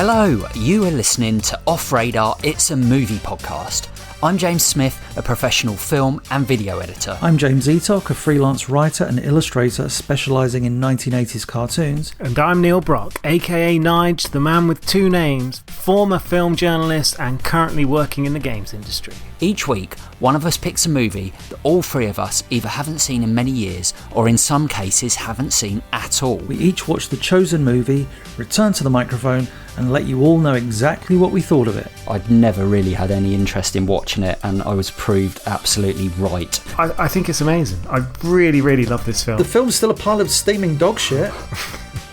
Hello, you are listening to Off Radar, It's a Movie podcast. I'm James Smith, a professional film and video editor. I'm James Eatock, a freelance writer and illustrator specialising in 1980s cartoons. And I'm Neil Brock, aka Nige, the man with two names, former film journalist and currently working in the games industry. Each week, one of us picks a movie that all three of us either haven't seen in many years or in some cases haven't seen at all. We each watch the chosen movie, return to the microphone and let you all know exactly what we thought of it. I'd never really had any interest in watching it and I was proved absolutely right. I think it's amazing. I really, really love this film. The film's still a pile of steaming dog shit.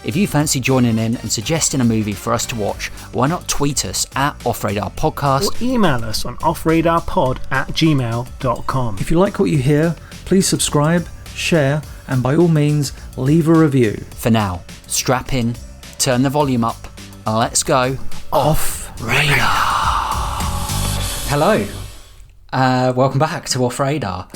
If you fancy joining in and suggesting a movie for us to watch, why not tweet us at Off Radar Podcast or email us on offradarpod@gmail.com. If you like what you hear, please subscribe, share, and by all means, leave a review. For now, strap in, turn the volume up, and let's go Off Radar. Hello, welcome back to Off Radar.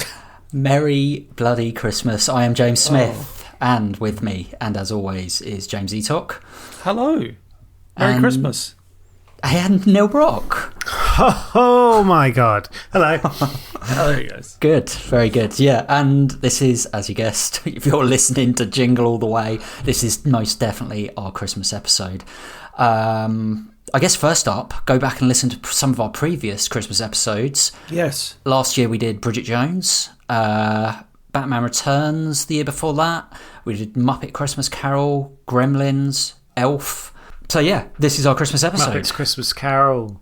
Merry bloody Christmas. I am James Smith. And with me, and as always, is James Eatock. Hello. Merry Christmas. And Neil Brock. Oh my God. Hello. Hello, guys. Good, very good. Yeah, and this is, as you guessed, if you're listening to Jingle All the Way, this is most definitely our Christmas episode. I guess first up, go back and listen to some of our previous Christmas episodes. Yes. Last year we did Bridget Jones, Batman Returns the year before that. We did Muppet Christmas Carol, Gremlins, Elf. So yeah, this is our Christmas episode. Muppets Christmas Carol.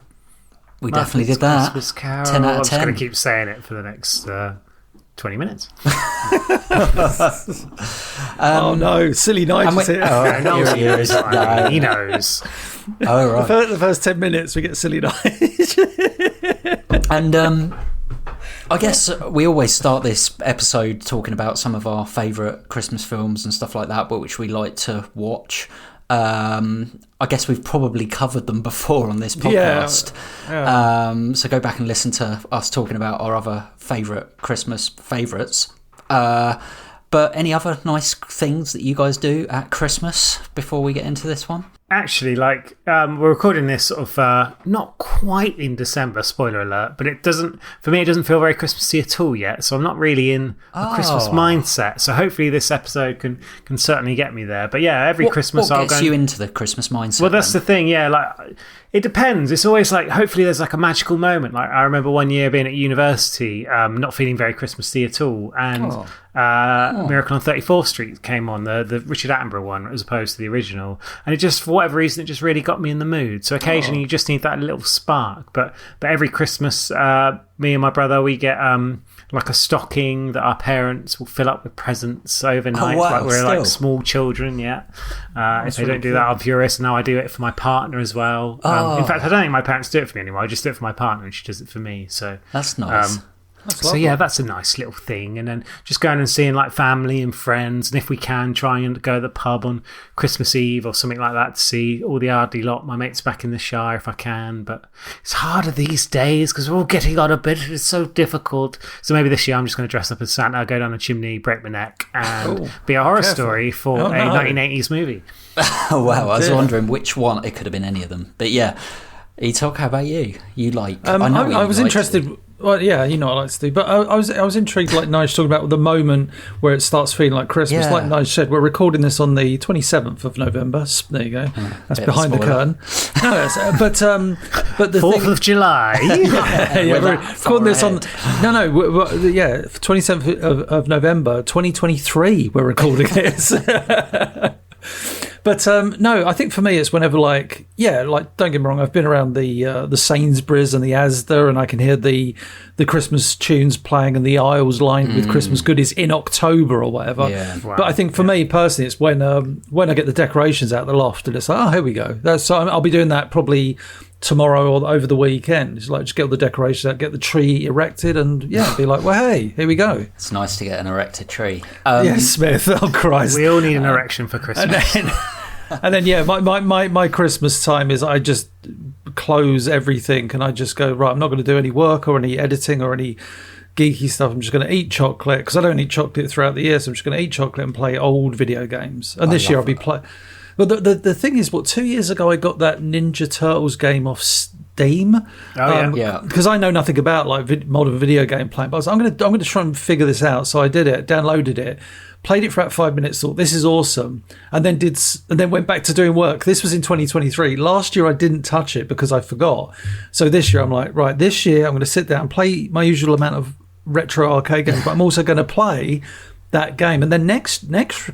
We definitely did that. Christmas Carol. 10 out of 10. I'm just going to keep saying it for the next 20 minutes. Oh no, silly Nige is here. No, he knows. Oh, right. The first 10 minutes we get silly Nige. And I guess we always start this episode talking about some of our favourite Christmas films and stuff like that, but which we like to watch. I guess we've probably covered them before on this podcast. Yeah. So go back and listen to us talking about our other favourite Christmas favourites. But any other nice things that you guys do at Christmas before we get into this one? Actually, we're recording this sort of not quite in December, spoiler alert, but for me, it doesn't feel very Christmassy at all yet. So I'm not really in a Christmas mindset. So hopefully this episode can certainly get me there. But yeah, every Christmas I'll go. What gets you into the Christmas mindset? Well, that's the thing. Yeah, it depends. It's always hopefully there's a magical moment. I remember one year being at university, not feeling very Christmassy at all, and Miracle on 34th Street came on, the Richard Attenborough one, as opposed to the original, and it just, for whatever reason, it just really got me in the mood. So occasionally you just need that little spark. But every Christmas, me and my brother, we get a stocking that our parents will fill up with presents overnight. We're small children, yeah. If they don't do that, I'm furious. Now I do it for my partner as well. In fact, I don't think my parents do it for me anymore. I just do it for my partner and she does it for me. So that's nice. So yeah, that's a nice little thing. And then just going and seeing family and friends, and if we can, try and go to the pub on Christmas Eve or something like that to see all the Ardley lot, my mates back in the Shire if I can. But it's harder these days because we're all getting on a bit. It's so difficult. So maybe this year I'm just going to dress up as Santa, go down a chimney, break my neck, and be a horror story for a 1980s movie. Oh wow, I was wondering which one. It could have been any of them. But yeah, Eatock, how about you? I was interested. Well, yeah, you know what I like to do. But I was intrigued, like Nige talking about the moment where it starts feeling like Christmas. Yeah. Like Nige said, we're recording this on the 27th of November. There you go. That's behind the curtain. No, but the 4th of July. we're recording this on... No, 27th of November, 2023, we're recording this. But no, I think for me it's whenever don't get me wrong, I've been around the Sainsbury's and the Asda, and I can hear the Christmas tunes playing and the aisles lined with Christmas goodies in October or whatever. Yeah. Wow. But I think for me personally, it's when I get the decorations out of the loft and it's like, oh, here we go. So I'll be doing that probably tomorrow or over the weekend. It's just get all the decorations out, get the tree erected, and be like, well, hey, here we go. It's nice to get an erected tree. Yes, Smith. Oh Christ, we all need an erection for Christmas. And then my Christmas time is I just close everything and I just go, right, I'm not going to do any work or any editing or any geeky stuff. I'm just going to eat chocolate because I don't eat chocolate throughout the year, so I'm just going to eat chocolate and play old video games. And this year I'll be playing. Well, the thing is, 2 years ago I got that Ninja Turtles game off Steam. yeah. Because I know nothing about like modern video game playing, but I was I'm going to try and figure this out. So I did it, downloaded it, played it for about 5 minutes, thought this is awesome, and then went back to doing work. This was in 2023. Last year I didn't touch it because I forgot. So this year I'm like, right, this year I'm going to sit down and play my usual amount of retro arcade games, but I'm also going to play that game. And then next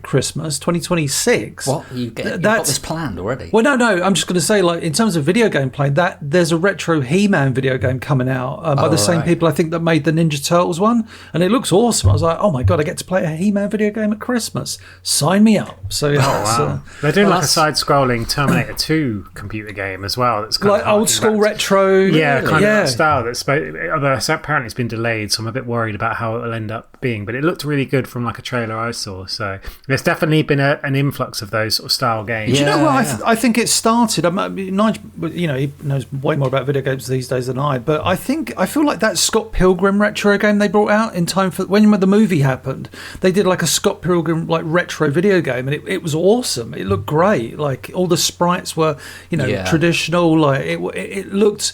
Christmas, 2026. What? You've got this planned already? Well, no. I'm just going to say, like, in terms of video game playing, that there's a retro He-Man video game coming out by the same people, I think, that made the Ninja Turtles one. And it looks awesome. I was like, oh my God, I get to play a He-Man video game at Christmas. Sign me up. So, wow. They're doing like a side-scrolling Terminator 2 computer game as well. That's kind like of old school retro. Yeah, kind of that style. Although apparently it's been delayed, so I'm a bit worried about how it will end up being. But it looked really good from like a trailer I saw. So there's definitely been an influx of those sort of style games. Do you know what? I think it started. Nige, he knows way more about video games these days than I. But I feel like that Scott Pilgrim retro game they brought out in time for when the movie happened. They did like a Scott Pilgrim like retro video game, and it was awesome. It looked great. Like all the sprites were traditional. Like it looked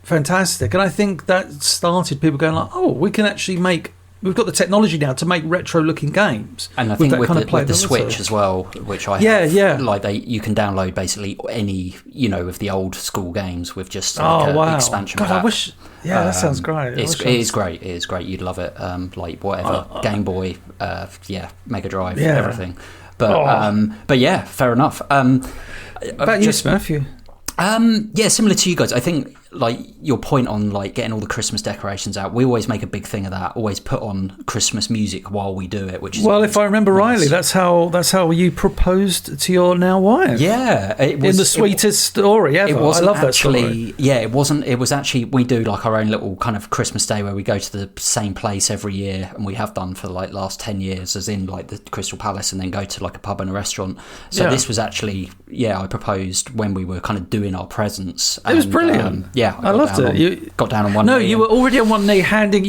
fantastic, and I think that started people going like, oh, we can actually make. We've got the technology now to make retro-looking games, and I think with the Switch as well, which I have, like you can download basically any of the old school games with just like expansion pack. I wish, that sounds great. It is great. It is great. You'd love it. Like whatever Game Boy, Mega Drive, everything. But yeah, fair enough. About you, Smith? Similar to you guys. I think like your point on like getting all the Christmas decorations out. We always make a big thing of that. Always put on Christmas music while we do it. Which is if I remember rightly, that's how you proposed to your now wife. Yeah, it was in the sweetest story ever. I love that story. Yeah, it wasn't. It was actually we do like our own little kind of Christmas day where we go to the same place every year, and we have done for like last 10 years, as in like the Crystal Palace, and then go to like a pub and a restaurant. So this was actually I proposed when we were kind of doing our presents. It was brilliant. I loved it. You got down on one knee. No, you were already on one knee handing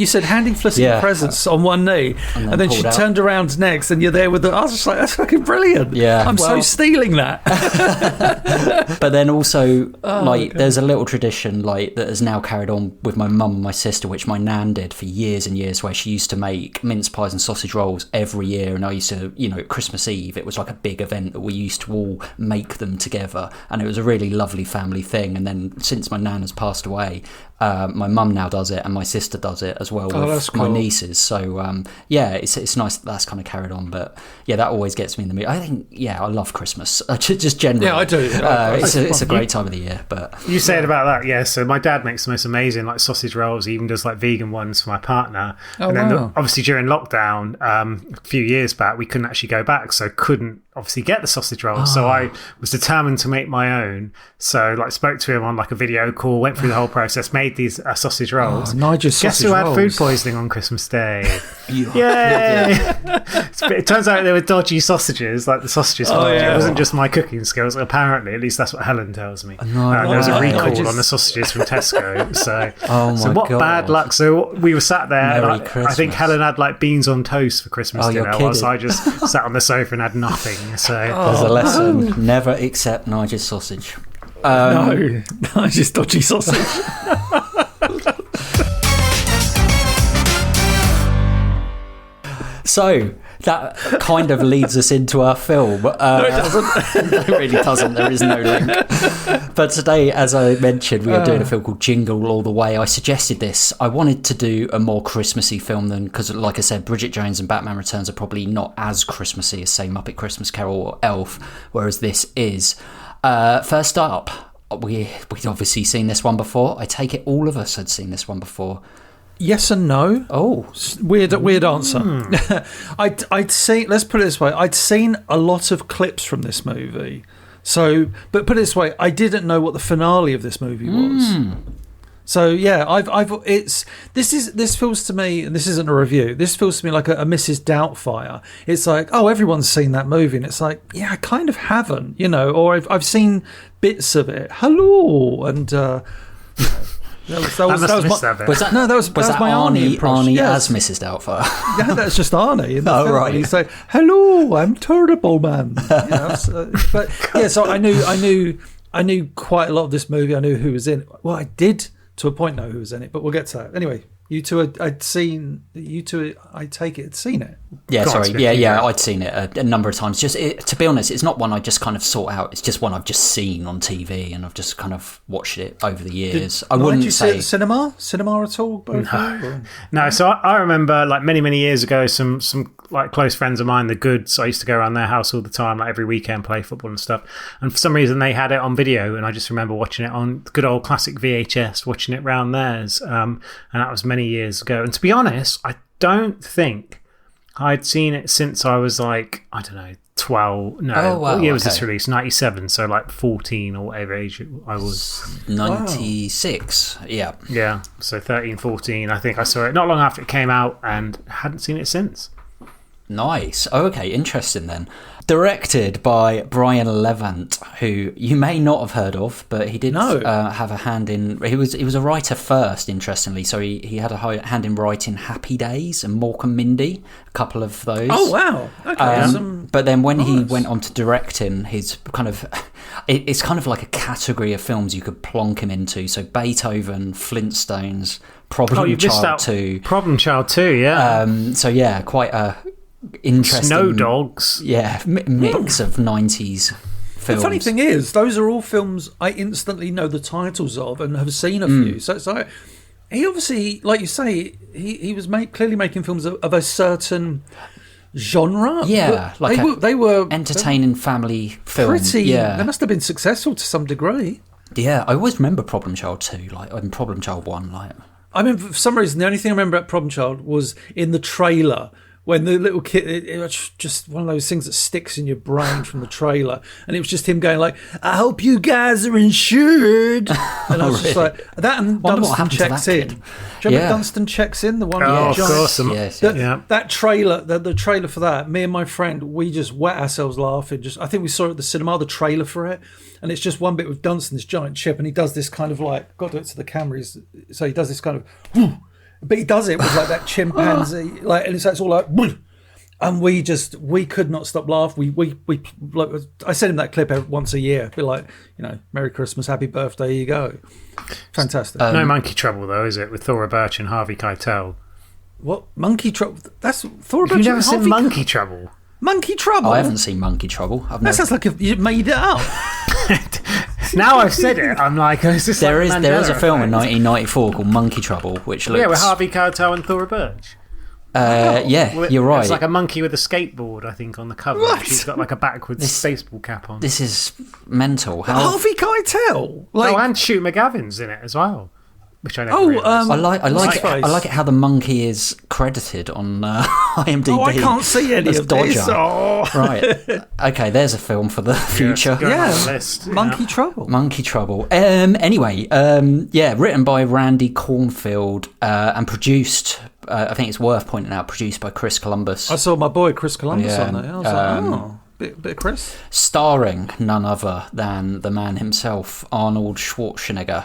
Felicity presents on one knee. And then she turned around next and you're there with I was just like, that's fucking brilliant. Yeah. I'm so stealing that. But then also, there's a little tradition like that has now carried on with my mum and my sister, which my nan did for years and years, where she used to make mince pies and sausage rolls every year. And I used to, at Christmas Eve, it was like a big event that we used to all make them together. And it was a really lovely family thing. And then since my nan has passed away, my mum now does it and my sister does it as well with my nieces. So it's nice that's kind of carried on. But that always gets me in the mood. I think I love Christmas just generally. I do. It's a great time of the year. But you said about that, so my dad makes the most amazing like sausage rolls. He even does like vegan ones for my partner. And then obviously during lockdown a few years back, we couldn't actually go back, so couldn't obviously get the sausage rolls. So I was determined to make my own. So like spoke to him on like a video call, went through the whole process, made these sausage rolls. Guess who had food poisoning on Christmas Day? Yay! It turns out they were dodgy sausages, like the sausages. It wasn't just my cooking skills. Apparently, at least that's what Helen tells me. There was a recall on the sausages from Tesco. So, what bad luck! So we were sat there. And I think Helen had like beans on toast for Christmas dinner, whilst I just sat on the sofa and had nothing. So there's a lesson: never accept Nige's sausage. No, Nige's dodgy sausage. So that kind of leads us into our film. No, it doesn't. It really doesn't. There is no link. But today, as I mentioned, we are doing a film called Jingle All the Way. I suggested this. I wanted to do a more Christmassy film than, because like I said, Bridget Jones and Batman Returns are probably not as Christmassy as, say, Muppet Christmas Carol or Elf, whereas this is. First up, we'd obviously seen this one before. I take it all of us had seen this one before. Yes and no. Oh, weird answer. I'd seen. Let's put it this way. I'd seen a lot of clips from this movie. So, but put it this way, I didn't know what the finale of this movie was. So this feels to me, and this isn't a review. This feels to me like a Mrs. Doubtfire. It's like, oh, everyone's seen that movie, and it's like, yeah, I kind of haven't, or I've seen bits of it. Hello, and. That was my Arnie impression. Arnie Yes. as Mrs. Doubtfire. Yeah, that's just Arnie. In the Oh, film. right. And he's like, "Hello, I'm Turtle Man." But yeah, so I knew quite a lot of this movie. I knew who was in it. Well, I did to a point know who was in it, but we'll get to that. Anyway, you two, I take it, had seen it. Yeah, God, sorry. Yeah, I'd seen it a number of times. To be honest, it's not one I just kind of sought out. It's just one I've just seen on TV, and I've just kind of watched it over the years. I wouldn't Did you see it say at cinema at all? Both No, so I remember like many years ago, some like close friends of mine, the Goods. I used to go around their house all the time, like every weekend, play football and stuff. And for some reason, they had it on video, and I just remember watching it on good old classic VHS, watching it round theirs. And that was many years ago. And to be honest, I don't think I'd seen it since I was like, I don't know, 12. No, Oh, wow, what year was okay. this released? 97. So like 14 or whatever age I was. 96. Yeah. Yeah, so 13, 14. I think I saw it not long after it came out and hadn't seen it since. Nice. Oh, okay, interesting then. Directed by Brian Levant, who you may not have heard of, but he did have a hand in. He was a writer first, interestingly. So he had a hand in writing Happy Days and Mork and Mindy, a couple of those. Oh wow! Okay. But then when he went on to directing, his kind of it's kind of like a category of films you could plonk him into. So Beethoven, Flintstones, Problem Child 2, Problem Child 2, yeah. So yeah, quite a interesting Snow Dogs. Yeah, mix of 90s films. The funny thing is, those are all films I instantly know the titles of and have seen a few. So it's like he obviously, like you say, he was clearly making films of a certain genre. Yeah, But they were entertaining family films. pretty. Yeah, They must have been successful to some degree. yeah. I always remember Problem Child 2, like and Problem Child 1, like. I mean, for some reason, the only thing I remember about Problem Child was in the trailer when the little kid. It was just one of those things that sticks in your brain from the trailer, and it was just him going like, "I hope you guys are insured," and I was just like that. And Wonder what Dunstan happened to checks that in. kid. Do you remember Yeah. Dunstan checks in? The one. Oh, with of John? course. Yes. Yeah. That trailer, the trailer for that, me and my friend, we just wet ourselves laughing. I think we saw it at the cinema, the trailer for it, and it's just one bit with Dunstan's giant chip, and he does this kind of like, got to do it to the camera. So he does this kind of, but he does it with like that chimpanzee, like, and it's all like, and we could not stop laughing. We like, I send him that clip once a year, be like, Merry Christmas, Happy Birthday, here you go. Fantastic. No Monkey Trouble, though, is it? With Thora Birch and Harvey Keitel. What Monkey Trouble? That's Thora. Have you never seen Monkey Trouble? Monkey Trouble. I haven't seen Monkey Trouble. That sounds like you made it up. Now I've said it, I'm like, is this There like is a Mandela film in effect? 1994 called Monkey Trouble, which looks. Yeah, with Harvey Keitel and Thora Birch. Yeah, Well, you're right. It's like a monkey with a skateboard, I think, on the cover. What? She's got like a backwards baseball cap on. This is mental. How Harvey Keitel. And Shoot McGavin's in it as well, which I never realised. I like Nice face. it how the monkey is credited on IMDb. Oh, I can't see any as of this. Dodger. Oh. Right. Okay, there's a film for the future. Go on Yeah. the list. Monkey Trouble. Monkey Trouble. Anyway, written by Randy Cornfield and produced. I think it's worth pointing out, produced by Chris Columbus. I saw my boy Chris Columbus Yeah, on there. I was like, bit of Chris. Starring none other than the man himself, Arnold Schwarzenegger.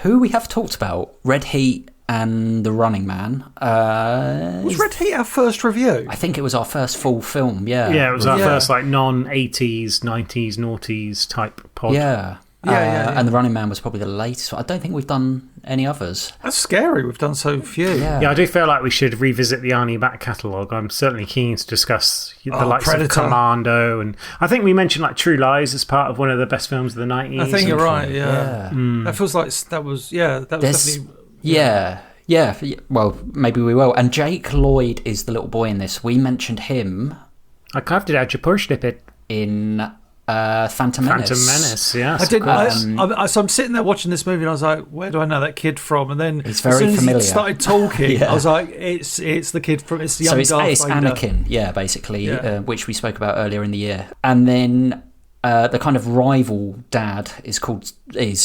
Who we have talked about, Red Heat and The Running Man. Was Red Heat our first review? I think it was our first full film, yeah. Yeah, it was our Yeah. first like non-80s, 90s, noughties type pod. Yeah. Yeah. And The Running Man was probably the latest one. I don't think we've done any others. That's scary. We've done so few. Yeah, I do feel like we should revisit the Arnie back catalogue. I'm certainly keen to discuss the likes Predator. of Commando, and I think we mentioned like True Lies as part of one of the best films of the 90s. I think you're right. Yeah. Yeah. That feels like that was definitely. Yeah. Well, maybe we will. And Jake Lloyd is the little boy in this. We mentioned him I carved it out your push it in Phantom Menace. Phantom Menace, yes. I did. So I'm sitting there watching this movie, and I was like, "Where do I know that kid from?" And then He's very as soon as familiar. he started talking, Yeah. I was like, "It's the kid from it's the young So it's Darth Vader." Anakin, yeah, basically, Yeah. which we spoke about earlier in the year. And then the kind of rival dad is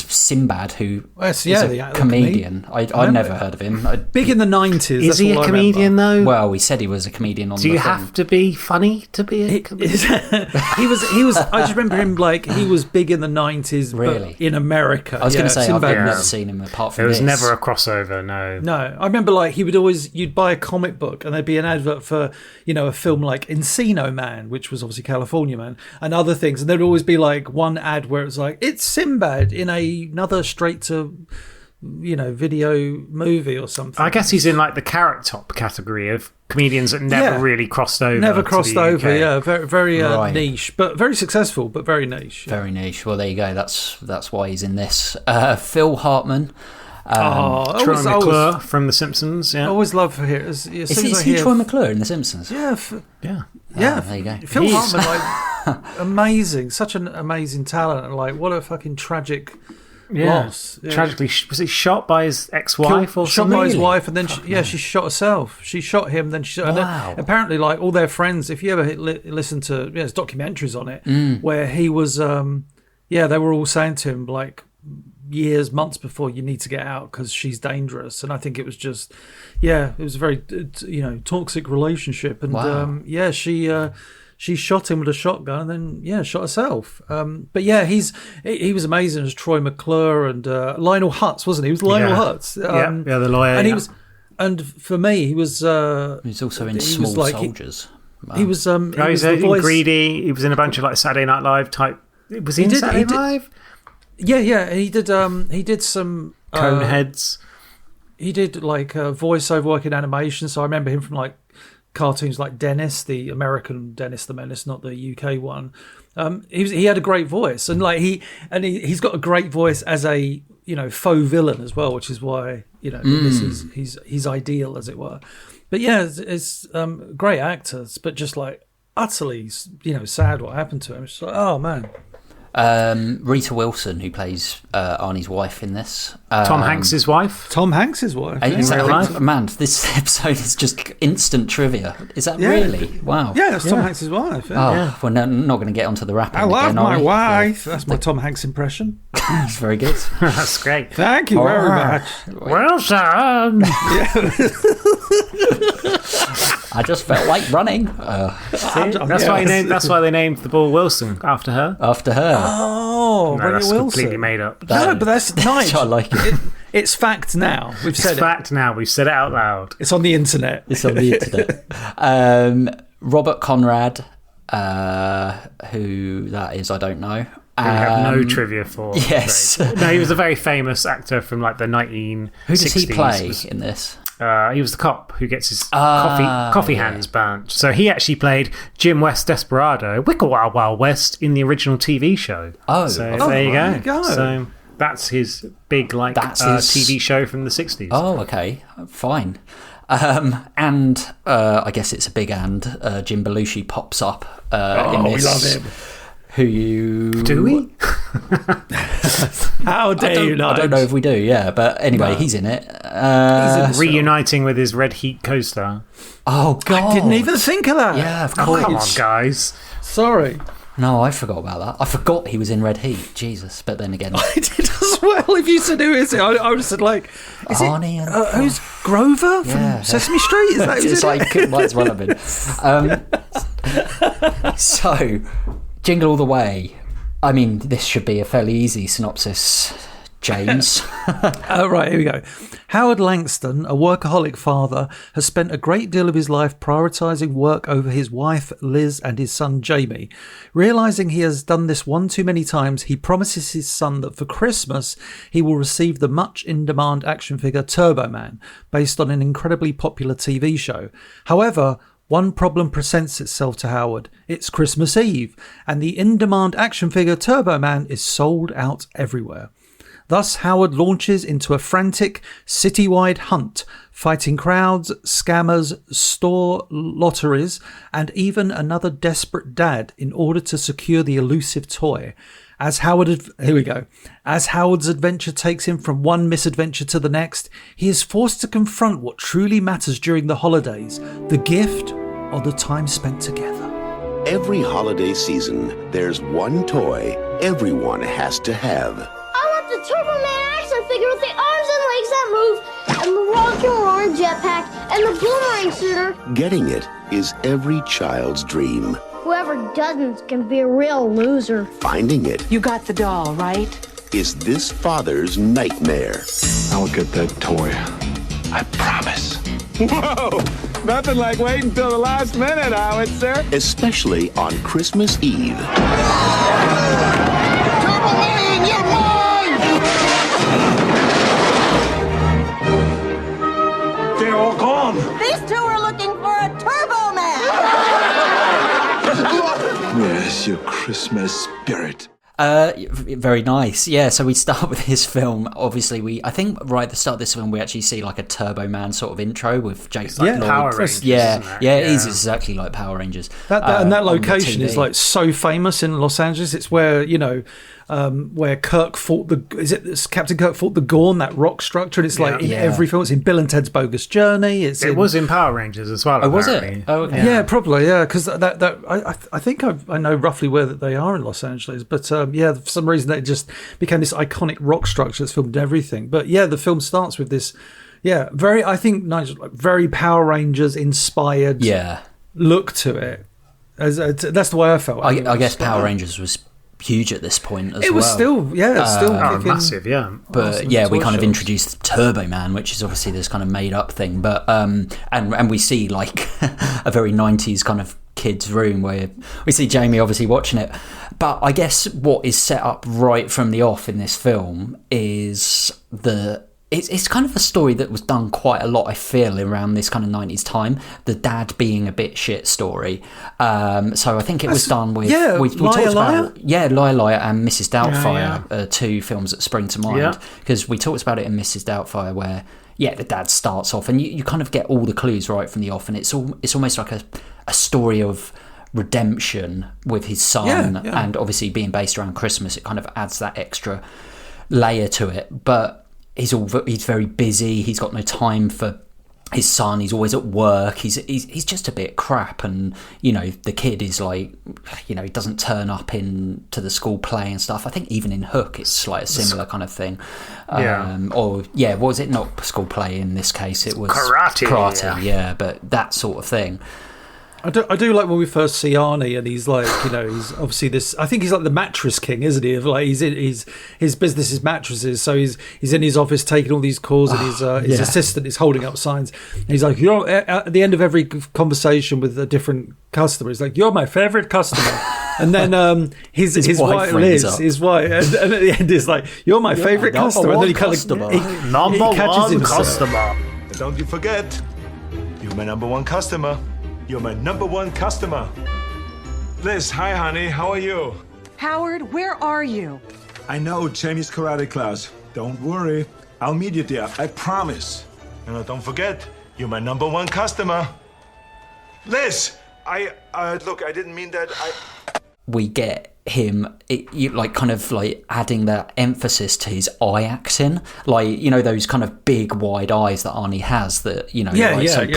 Sinbad, who is the comedian. I'd never heard of him. Big in the 90s. Is he a comedian though? Well, he said he was a comedian on. Do you have to be funny to be a comedian? he was. I just remember him like he was big in the 90s, really, but in America. I was going to say Sinbad I've never seen him apart from There was this. never a crossover. No. I remember like you'd buy a comic book and there'd be an advert for a film like Encino Man, which was obviously California Man, and other things, and there'd always be like one ad where it was like, it's Sinbad in another straight to video movie or something. I guess he's in like the Carrot Top category of comedians that never really crossed over. Never crossed over, UK. yeah. Very, very Right. niche, but very successful, but very niche. Yeah. Very niche. Well, there you go. That's why he's in this. Phil Hartman. Troy McClure from The Simpsons. Yeah. I always love to hear. Is he Troy McClure in The Simpsons? Yeah. Yeah. There you go. Phil Hartman, like amazing, such an amazing talent, and like what a fucking tragic loss. Yeah. Tragically, was he shot by his ex-wife or shot something? by his wife, and then she shot herself. She shot him, then she. And then apparently, like all their friends, if you ever listen to there's documentaries on it where he was, they were all saying to him like years, months before, you need to get out because she's dangerous. And I think it was just, it was a very toxic relationship, and she shot him with a shotgun and then shot herself. But he was amazing as Troy McClure, and Lionel Hutz, wasn't he? He was Lionel Hutz. The lawyer. And he was, and for me, he was. He was also in Small Soldiers. He was. He was in voice. Greedy. He was in a bunch of like Saturday Night Live type. Was he in Saturday Night Live? Yeah. He did. He did some Coneheads. He did like voiceover work in animation. So I remember him from like cartoons like Dennis, the American Dennis the Menace, not the UK one. He had a great voice, and like he's got a great voice as a faux villain as well, which is why this is he's ideal, as it were. But it's great actors, but just like utterly sad what happened to him. It's just like, oh man. Rita Wilson, who plays Arnie's wife in this. Tom Hanks's wife. Is that right? Man, this episode is just instant trivia. Is that really? Wow. Yeah, that's Tom Hanks's wife. Yeah. We're not going to get onto the rap. I love my wife. That's my Tom Hanks impression. That's very good. That's great. Thank you very much. Well done. I just felt like running. That's why they named the ball Wilson after her. Oh, no, that's Wilson. Completely made up. No, but that's nice. I like it. It's fact now. We've said it's fact now. We've said it out loud. It's on the internet. Robert Conrad, who that is, I don't know. We have no trivia for. Yes. No, he was a very famous actor from like the 1960s. Who does he play in this? He was the cop who gets his coffee hands burnt. So he actually played Jim West Desperado, Wickle Wild Wild West, in the original TV show. There you go. So that's his big TV show from the 60s. Oh, okay, fine. And I guess it's a big Jim Belushi pops up in this. We love him. Do we? How dare you not? I don't know if we do, but anyway, he's in it. He's reuniting with his Red Heat co-star. Oh, God. I didn't even think of that. Yeah, of course. Oh, come on, guys. Sorry. No, I forgot about that. I forgot he was in Red Heat. Jesus. But then again, I did as well. If you said who is it, I would have said like, is Arnie it, who's Grover from Sesame Street? Is that it's like it might as well have been. So, Jingle All the Way. I mean, this should be a fairly easy synopsis, James. Right, here we go. Howard Langston, a workaholic father, has spent a great deal of his life prioritising work over his wife, Liz, and his son, Jamie. Realising he has done this one too many times, he promises his son that for Christmas he will receive the much in-demand action figure Turbo Man, based on an incredibly popular TV show. However, one problem presents itself to Howard. It's Christmas Eve, and the in-demand action figure Turbo Man is sold out everywhere. Thus, Howard launches into a frantic, citywide hunt, fighting crowds, scammers, store lotteries, and even another desperate dad in order to secure the elusive toy. As Howard's adventure takes him from one misadventure to the next, he is forced to confront what truly matters during the holidays, the gift or the time spent together. Every holiday season, there's one toy everyone has to have. I want the Turbo Man action figure with the arms and legs that move, and the rock and roll jetpack, and the boomerang shooter. Getting it is every child's dream. Whoever doesn't can be a real loser. Finding it You got the doll, right? is this father's nightmare. I'll get that toy. I promise. Whoa! Nothing like waiting until the last minute, Howitzer. Especially on Christmas Eve. Turbo Man, you're mine! They're all gone. These two are looking for a Turbo Man! Where's your Christmas spirit? Very nice. Yeah, so we start with this film. Obviously, I think right at the start of this film, we actually see like a Turbo Man sort of intro with Jake. Like Power Rangers. Yeah, it is exactly like Power Rangers. And that location is like so famous in Los Angeles. It's where, where Kirk fought it's Captain Kirk fought the Gorn, that rock structure, and it's like in every film. It's in Bill and Ted's Bogus Journey. It was in Power Rangers as well. Oh, was it? Oh, okay. Yeah, probably. Yeah, because I think I know roughly where that they are in Los Angeles, but for some reason it just became this iconic rock structure that's filmed everything. But yeah, the film starts with this. Yeah, I think Nigel, like, very Power Rangers inspired. Look to it. That's the way I felt. I guess Power Rangers was huge at this point as well. It was still massive, yeah. But we kind of introduced Turbo Man, which is obviously this kind of made up thing. But and we see like a very 90s kind of kids' room where we see Jamie obviously watching it. But I guess what is set up right from the off in this film is it's kind of a story that was done quite a lot, I feel, around this kind of 90s time. The dad being a bit shit story. So I think it was done with... Yeah, we talked Liar? about Liar and Mrs. Doubtfire, two films that spring to mind. Because we talked about it in Mrs. Doubtfire where, the dad starts off and you kind of get all the clues right from the off, and it's almost like a story of redemption with his son, and obviously being based around Christmas, it kind of adds that extra layer to it. But he's very busy. He's got no time for his son. He's always at work. He's just a bit crap, and the kid is like, he doesn't turn up to the school play and stuff. I think even in Hook, it's like a similar kind of thing. Was it not school play in this case? It was karate. But that sort of thing. I do like when we first see Arnie, and he's like, he's obviously this. I think he's like the mattress king, isn't he? Of like, his business is mattresses, so he's in his office taking all these calls, and his assistant is holding up signs. And he's like, you're at the end of every conversation with a different customer. He's like, you're my favorite customer. And then his wife Liz, his wife, and at the end is like, you're my favorite customer. And then he kind of number one customer. Don't you forget, you're my number one customer. You're my number one customer. Liz, hi, honey. How are you? Howard, where are you? I know, Jamie's karate class. Don't worry. I'll meet you there. I promise. And don't forget, you're my number one customer. Liz, look, I didn't mean that. We get him kind of adding that emphasis to his eye acting, those kind of big wide eyes that Arnie has that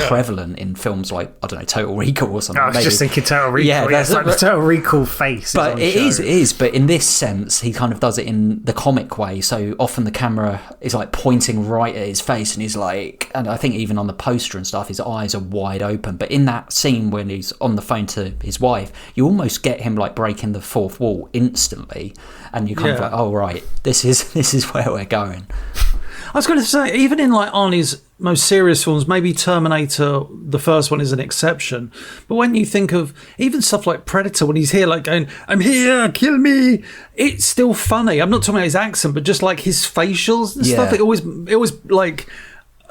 prevalent in films like, I don't know, Total Recall or something. I was just thinking Total Recall. That's like the Total Recall face. But it is. But in this sense, he kind of does it in the comic way. So often the camera is like pointing right at his face, and he's like, and I think even on the poster and stuff, his eyes are wide open. But in that scene when he's on the phone to his wife, you almost get him like breaking the fourth wall instantly, and you kind of like, oh right, this is where we're going. I was going to say, even in like Arnie's most serious films, maybe Terminator, the first one, is an exception. But when you think of even stuff like Predator, when he's here like going, I'm here, kill me, it's still funny. I'm not talking about his accent, but just like his facials and stuff. It always like.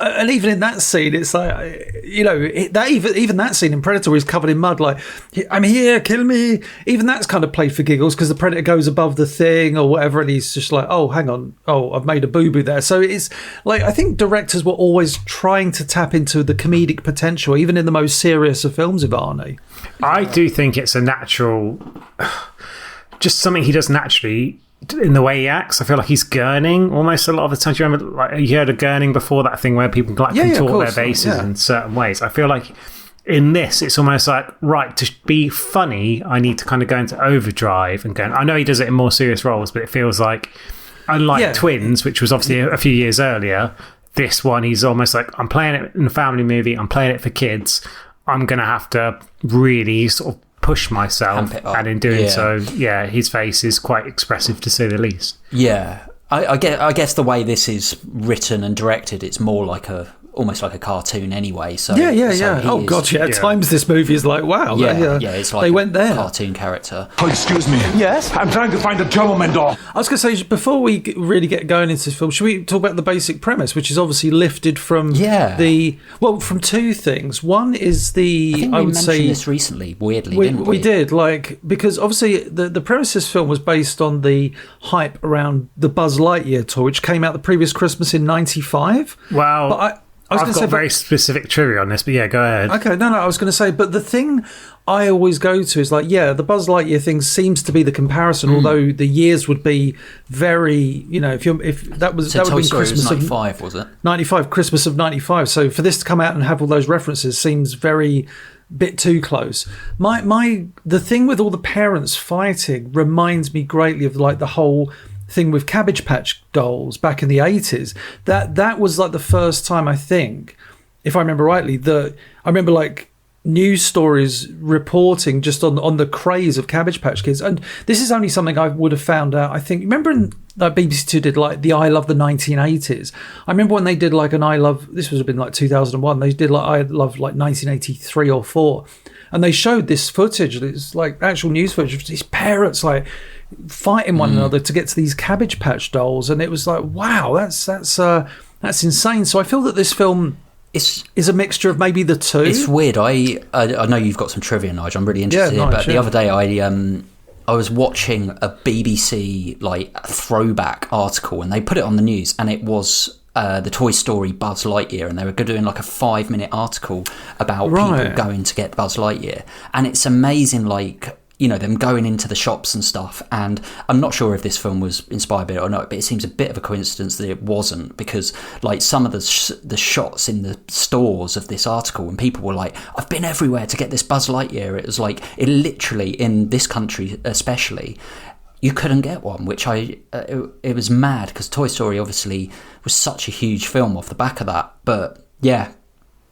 And even in that scene, it's like, even that scene in Predator where he's covered in mud, like, I'm here, kill me. Even that's kind of played for giggles because the Predator goes above the thing or whatever, and he's just like, oh, hang on, I've made a boo-boo there. So it's like, I think directors were always trying to tap into the comedic potential, even in the most serious of films of Arnie. I do think it's a natural, just something he does naturally. In the way he acts, I feel like he's gurning almost a lot of the time. Do you remember, like, you heard of gurning before, that thing where people like contort their faces in certain ways? I feel like in this, it's almost like, right, to be funny, I need to kind of go into overdrive and go. I know he does it in more serious roles, but it feels like, unlike Twins, which was obviously a few years earlier, this one, he's almost like, I'm playing it in a family movie, I'm playing it for kids, I'm going to have to really sort of push myself, and in doing so, his face is quite expressive, to say the least. Yeah. I guess the way this is written and directed, it's more like almost like a cartoon anyway. So At times this movie is like, wow. It's like they went there. Cartoon character. Oh, excuse me. Yes? I'm trying to find the Turbo Man doll. I was going to say, before we really get going into this film, should we talk about the basic premise, which is obviously lifted from from two things. One is I would say this recently, weirdly, didn't we? We did, because obviously the premise of this film was based on the hype around the Buzz Lightyear toy, which came out the previous Christmas in '95. Wow. But I've got very specific trivia on this, but go ahead. Okay, no, I was going to say, but the thing I always go to is the Buzz Lightyear thing seems to be the comparison, although the years would be very, if that was that would be Christmas of 95, was it? 95, Christmas of 95. So for this to come out and have all those references seems very bit too close. The thing with all the parents fighting reminds me greatly of the whole thing with Cabbage Patch dolls back in the 80s. That was the first time, I think, if I remember rightly, I remember news stories reporting just on the craze of Cabbage Patch Kids. And this is only something I would have found out, I think. Remember BBC Two did the I Love the 1980s. I remember when they did an I Love, this would have been 2001, they did I Love 1983 or 4, and they showed this footage. It's actual news footage of these parents fighting one another to get to these Cabbage Patch dolls, and it was wow, that's insane. So I feel that this film is a mixture of maybe the two. It's weird. I know you've got some trivia, Nige. I'm really interested in it. But the other day I was watching a BBC throwback article, and they put it on the news, and it was the Toy Story Buzz Lightyear, and they were doing a 5-minute article about people going to get Buzz Lightyear, and it's amazing them going into the shops and stuff. And I'm not sure if this film was inspired by it or not, but it seems a bit of a coincidence that it wasn't, because some of the shots in the stores of this article, and people were I've been everywhere to get this Buzz Lightyear. It was it literally, in this country especially, you couldn't get one, which it was mad, because Toy Story obviously was such a huge film off the back of that. But yeah,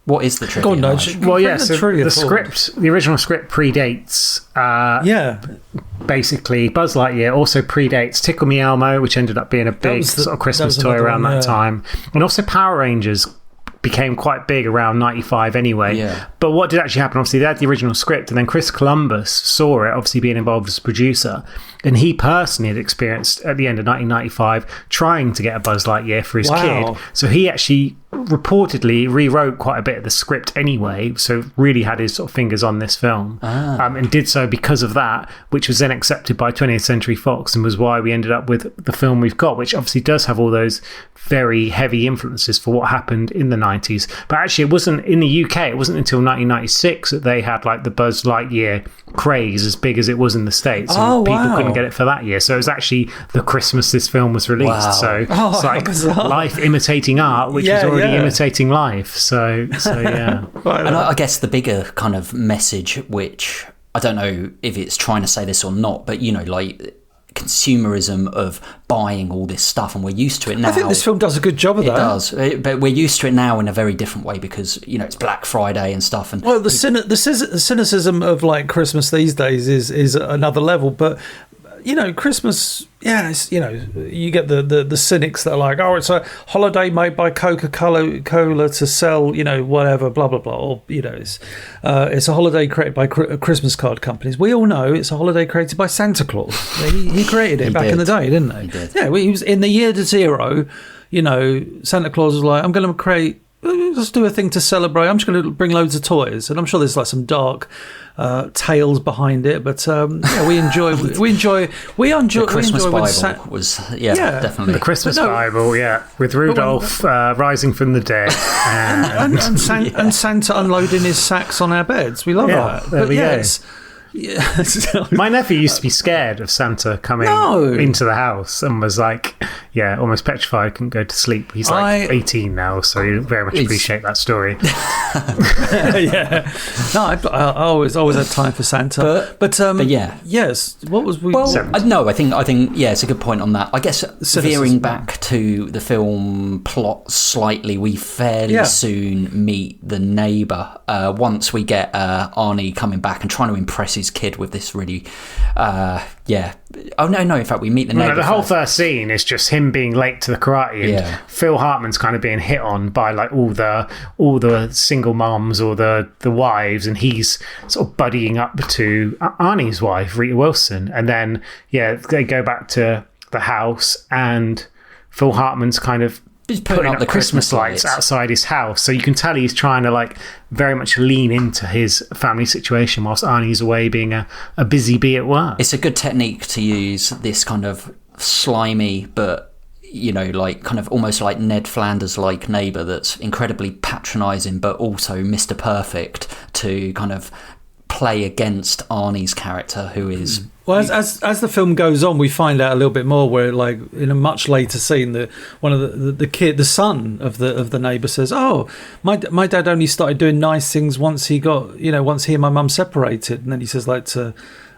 what is the trivia? Well, the original script predates. Basically, Buzz Lightyear also predates Tickle Me Elmo, which ended up being a big sort of Christmas toy around that time, and also Power Rangers became quite big around 95 anyway. Yeah. But what did actually happen? Obviously, they had the original script, and then Chris Columbus saw it, obviously being involved as a producer, and he personally had experienced at the end of 1995 trying to get a Buzz Lightyear for his kid. So he actually reportedly rewrote quite a bit of the script anyway, so really had his sort of fingers on this film, and did so because of that, which was then accepted by 20th Century Fox, and was why we ended up with the film we've got, which obviously does have all those very heavy influences for what happened in the 90s. But actually, it wasn't in the UK, it wasn't until 1996 that they had the Buzz Lightyear craze as big as it was in the States, and people couldn't get it for that year. So it was actually the Christmas this film was released. So it's life imitating art, which was already imitating life. So yeah. And I guess the bigger kind of message, which I don't know if it's trying to say this or not, but consumerism of buying all this stuff, and we're used to it now. I think this film does a good job of that. It does, but we're used to it now in a very different way, because it's Black Friday and stuff. And the cynicism of Christmas these days is another level. But Christmas, you get the cynics that are it's a holiday made by Coca-Cola to sell, whatever, blah blah blah, or it's a holiday created by Christmas card companies. We all know it's a holiday created by Santa Claus. He created it in the day, didn't he? He did. Yeah, he was in the year 0. Santa Claus was I'm going to create. Let's do a thing to celebrate. I'm just going to bring loads of toys, and I'm sure there's some dark tales behind it. But we enjoy. The Christmas Bible was definitely the Christmas Bible. Yeah, with Rudolph rising from the dead, and Santa unloading his sacks on our beds. We love that. There we go. My nephew used to be scared of Santa coming into the house, and was almost petrified, couldn't go to sleep. He's like 18 now, so you very much appreciate that story. Yeah. No, I always had time for Santa. But yeah. Yes. What was we? Well, no, I think it's a good point on that. I guess veering back to the film plot slightly, we fairly soon meet the neighbour. Once we get Arnie coming back and trying to impress his kid with this really, Oh no! In fact, we meet the neighbour. The whole first scene is just him being late to the karate, and Phil Hartman's kind of being hit on by like all the single moms or the wives, and he's sort of buddying up to Arnie's wife, Rita Wilson, and then they go back to the house, and Phil Hartman's kind of putting up the Christmas lights outside his house, so you can tell he's trying to like very much lean into his family situation whilst Arnie's away being a busy bee at work. It's a good technique to use this kind of slimy but like kind of almost like Ned Flanders like neighbour that's incredibly patronising but also Mr. Perfect to kind of play against Arnie's character, who is as the film goes on, we find out a little bit more where, like, in a much later scene, one of the son of the neighbour says, "Oh, my dad only started doing nice things once he and my mum separated," and then he says like to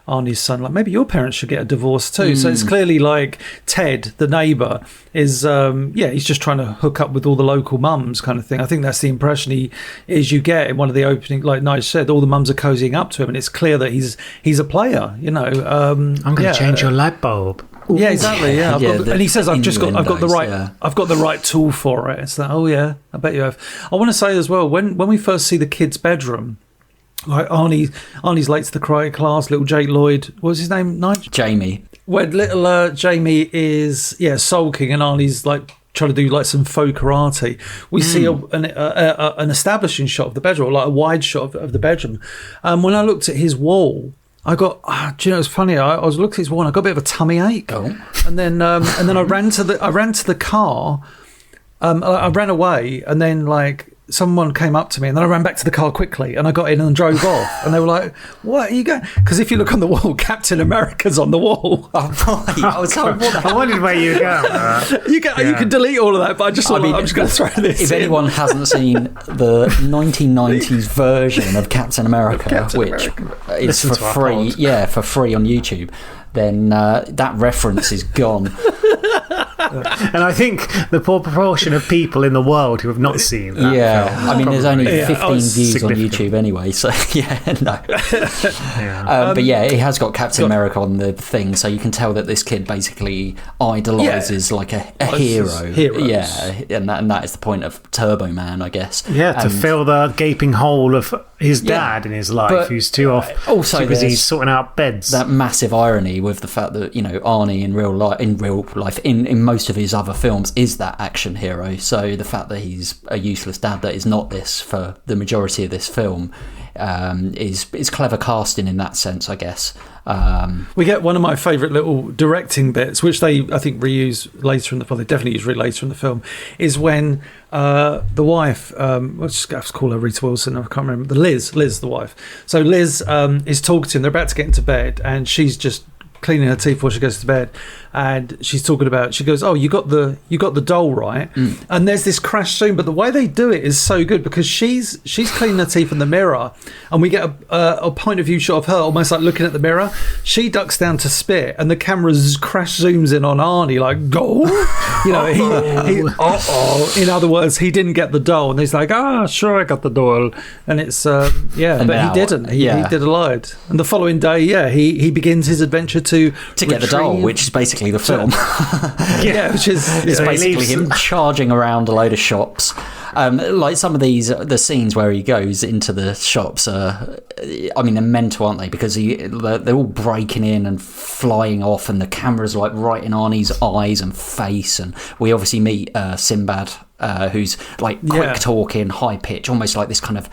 Arnie's son, like, maybe your parents should get a divorce too. So it's clearly like Ted, the neighbour, is he's just trying to hook up with all the local mums kind of thing. I think that's the impression you get in one of the opening, like Nige said, all the mums are cozying up to him, and it's clear that he's a player. I'm going to change your light bulb. Ooh. Yeah, exactly. Yeah, and he says, I've got the right tool for it. It's like, oh yeah, I bet you have. I want to say as well, when we first see the kid's bedroom. Like Arnie's late to the karate class. Little Jake Lloyd, what was his name? Nige? Jamie. When little Jamie is sulking, and Arnie's like trying to do like some faux karate. We see an establishing shot of the bedroom, like a wide shot of the bedroom. When I looked at his wall, I got. Do you know? It's funny. I was looking at his wall, and I got a bit of a tummy ache. Oh. And then I ran to the car. I ran away, and then like. Someone came up to me, and then I ran back to the car quickly, and I got in and drove off. And they were like, "What are you going?" Because if you look on the wall, Captain America's on the wall. Oh, right. I was like, "What?" I wondered where you were going. You can delete all of that, but I just thought, I'm just going to throw this. If anyone hasn't seen the 1990s version of Captain America, which is for free, for free on YouTube, then that reference is gone. And I think the poor proportion of people in the world who have not seen that film, I mean, there's only 15 views on YouTube anyway, so no. But it has got Captain America on the thing, so you can tell that this kid basically idolises like a hero. Yeah, and that is the point of Turbo Man, I guess. Yeah, to fill the gaping hole of his dad in his life, who's too busy sorting out beds. That massive irony with the fact that Arnie in real life, in most of his other films, is that action hero. So the fact that he's a useless dad that is not this for the majority of this film is clever casting in that sense, I guess. We get one of my favourite little directing bits, which they, I think, reuse later in the film. They definitely use later in the film, is when the wife, let's just call her Rita Wilson, I can't remember, Liz, the wife. So Liz is talking to him, they're about to get into bed, and she's just cleaning her teeth before she goes to bed, and she's talking about, she goes, "Oh, you got the doll right." And there's this crash scene, but the way they do it is so good, because she's cleaning her teeth in the mirror, and we get a point of view shot of her almost like looking at the mirror. She ducks down to spit, and the camera crash zooms in on Arnie, like, go. In other words, he didn't get the doll, and he's like, sure, I got the doll. And it's but he didn't. He did a lied. And the following day, he begins his adventure to get the doll, which is basically the film. Which is it's basically him charging around a load of shops. Like some of the scenes where he goes into the shops they're mental, aren't they? Because they're all breaking in and flying off, and the camera's like right in Arnie's eyes and face, and we obviously meet Sinbad, who's like quick talking, high pitch, almost like this kind of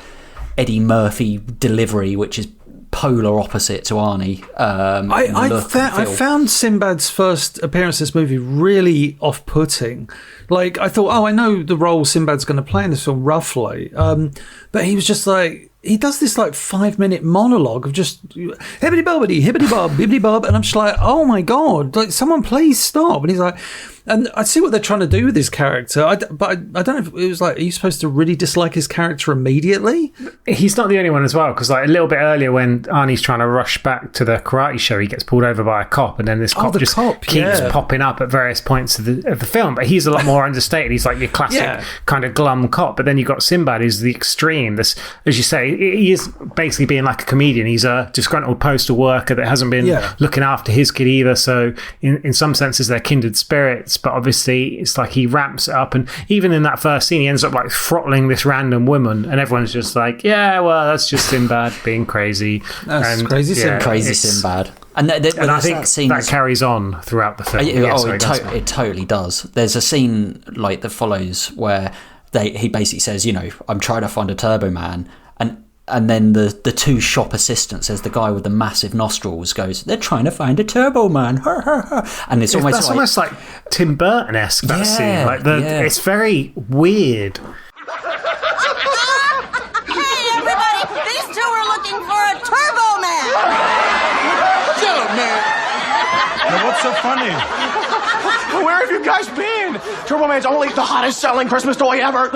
Eddie Murphy delivery, which is polar opposite to Arnie. I found Sinbad's first appearance in this movie really off-putting. Like, I thought, I know the role Sinbad's going to play in this film roughly, but he was just like, he does this like 5-minute monologue of just hibbity bobbity, hibbity bob, bibbity bob, and I'm just like, oh my god, like, someone please stop. And he's like, And I see what they're trying to do with his character, but I don't know if it was like, are you supposed to really dislike his character immediately? He's not the only one as well, because like a little bit earlier when Arnie's trying to rush back to the karate show, he gets pulled over by a cop, and then this cop keeps popping up at various points of the film. But he's a lot more understated. He's like your classic kind of glum cop. But then you've got Sinbad, who's the extreme. This, as you say, he is basically being like a comedian. He's a disgruntled postal worker that hasn't been looking after his kid either. So in some senses, they're kindred spirits. But obviously, it's like he ramps it up, and even in that first scene, he ends up like throttling this random woman, and everyone's just like, "Yeah, well, that's just Sinbad being crazy." That's crazy Sinbad. And I think that carries on throughout the film. It totally does. There's a scene like that follows where he basically says, I'm trying to find a Turbo Man, and then the two shop assistants, as the guy with the massive nostrils goes, they're trying to find a Turbo Man. And it's almost like Tim Burton-esque, that scene. Like it's very weird. Hey, everybody! These two are looking for a Turbo Man! Shut up, man! Now, what's so funny? Where have you guys been? Turbo Man's only the hottest selling Christmas toy ever.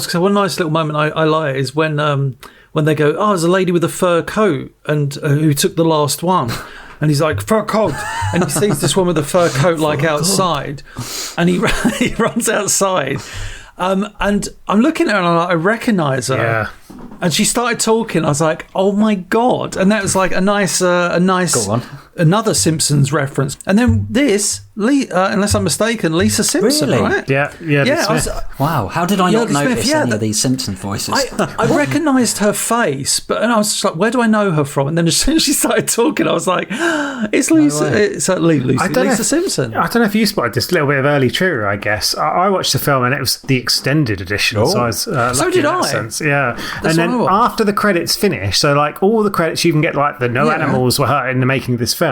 So one nice little moment I like is when they go, there's a lady with a fur coat and who took the last one. And he's like, fur coat. And he sees this one with a fur coat outside. And he runs outside. And I'm looking at her and I recognise her. Yeah. And she started talking. I was like, oh my God. And that was like a nice another Simpsons reference. And then this, unless I'm mistaken, Lisa Simpson, really? Right? Yeah. Wow, how did I not notice any of these Simpson voices? I recognised her face, and I was just like, where do I know her from? And then as soon as she started talking, I was like, it's Lisa. It's Lisa Simpson. I don't know if you spotted this little bit of early trivia, I guess. I watched the film and it was the extended edition. So I was so did I. Sense. Yeah. And then after the credits finish, so like all the credits you can get, like the no animals were hurt in the making of this film,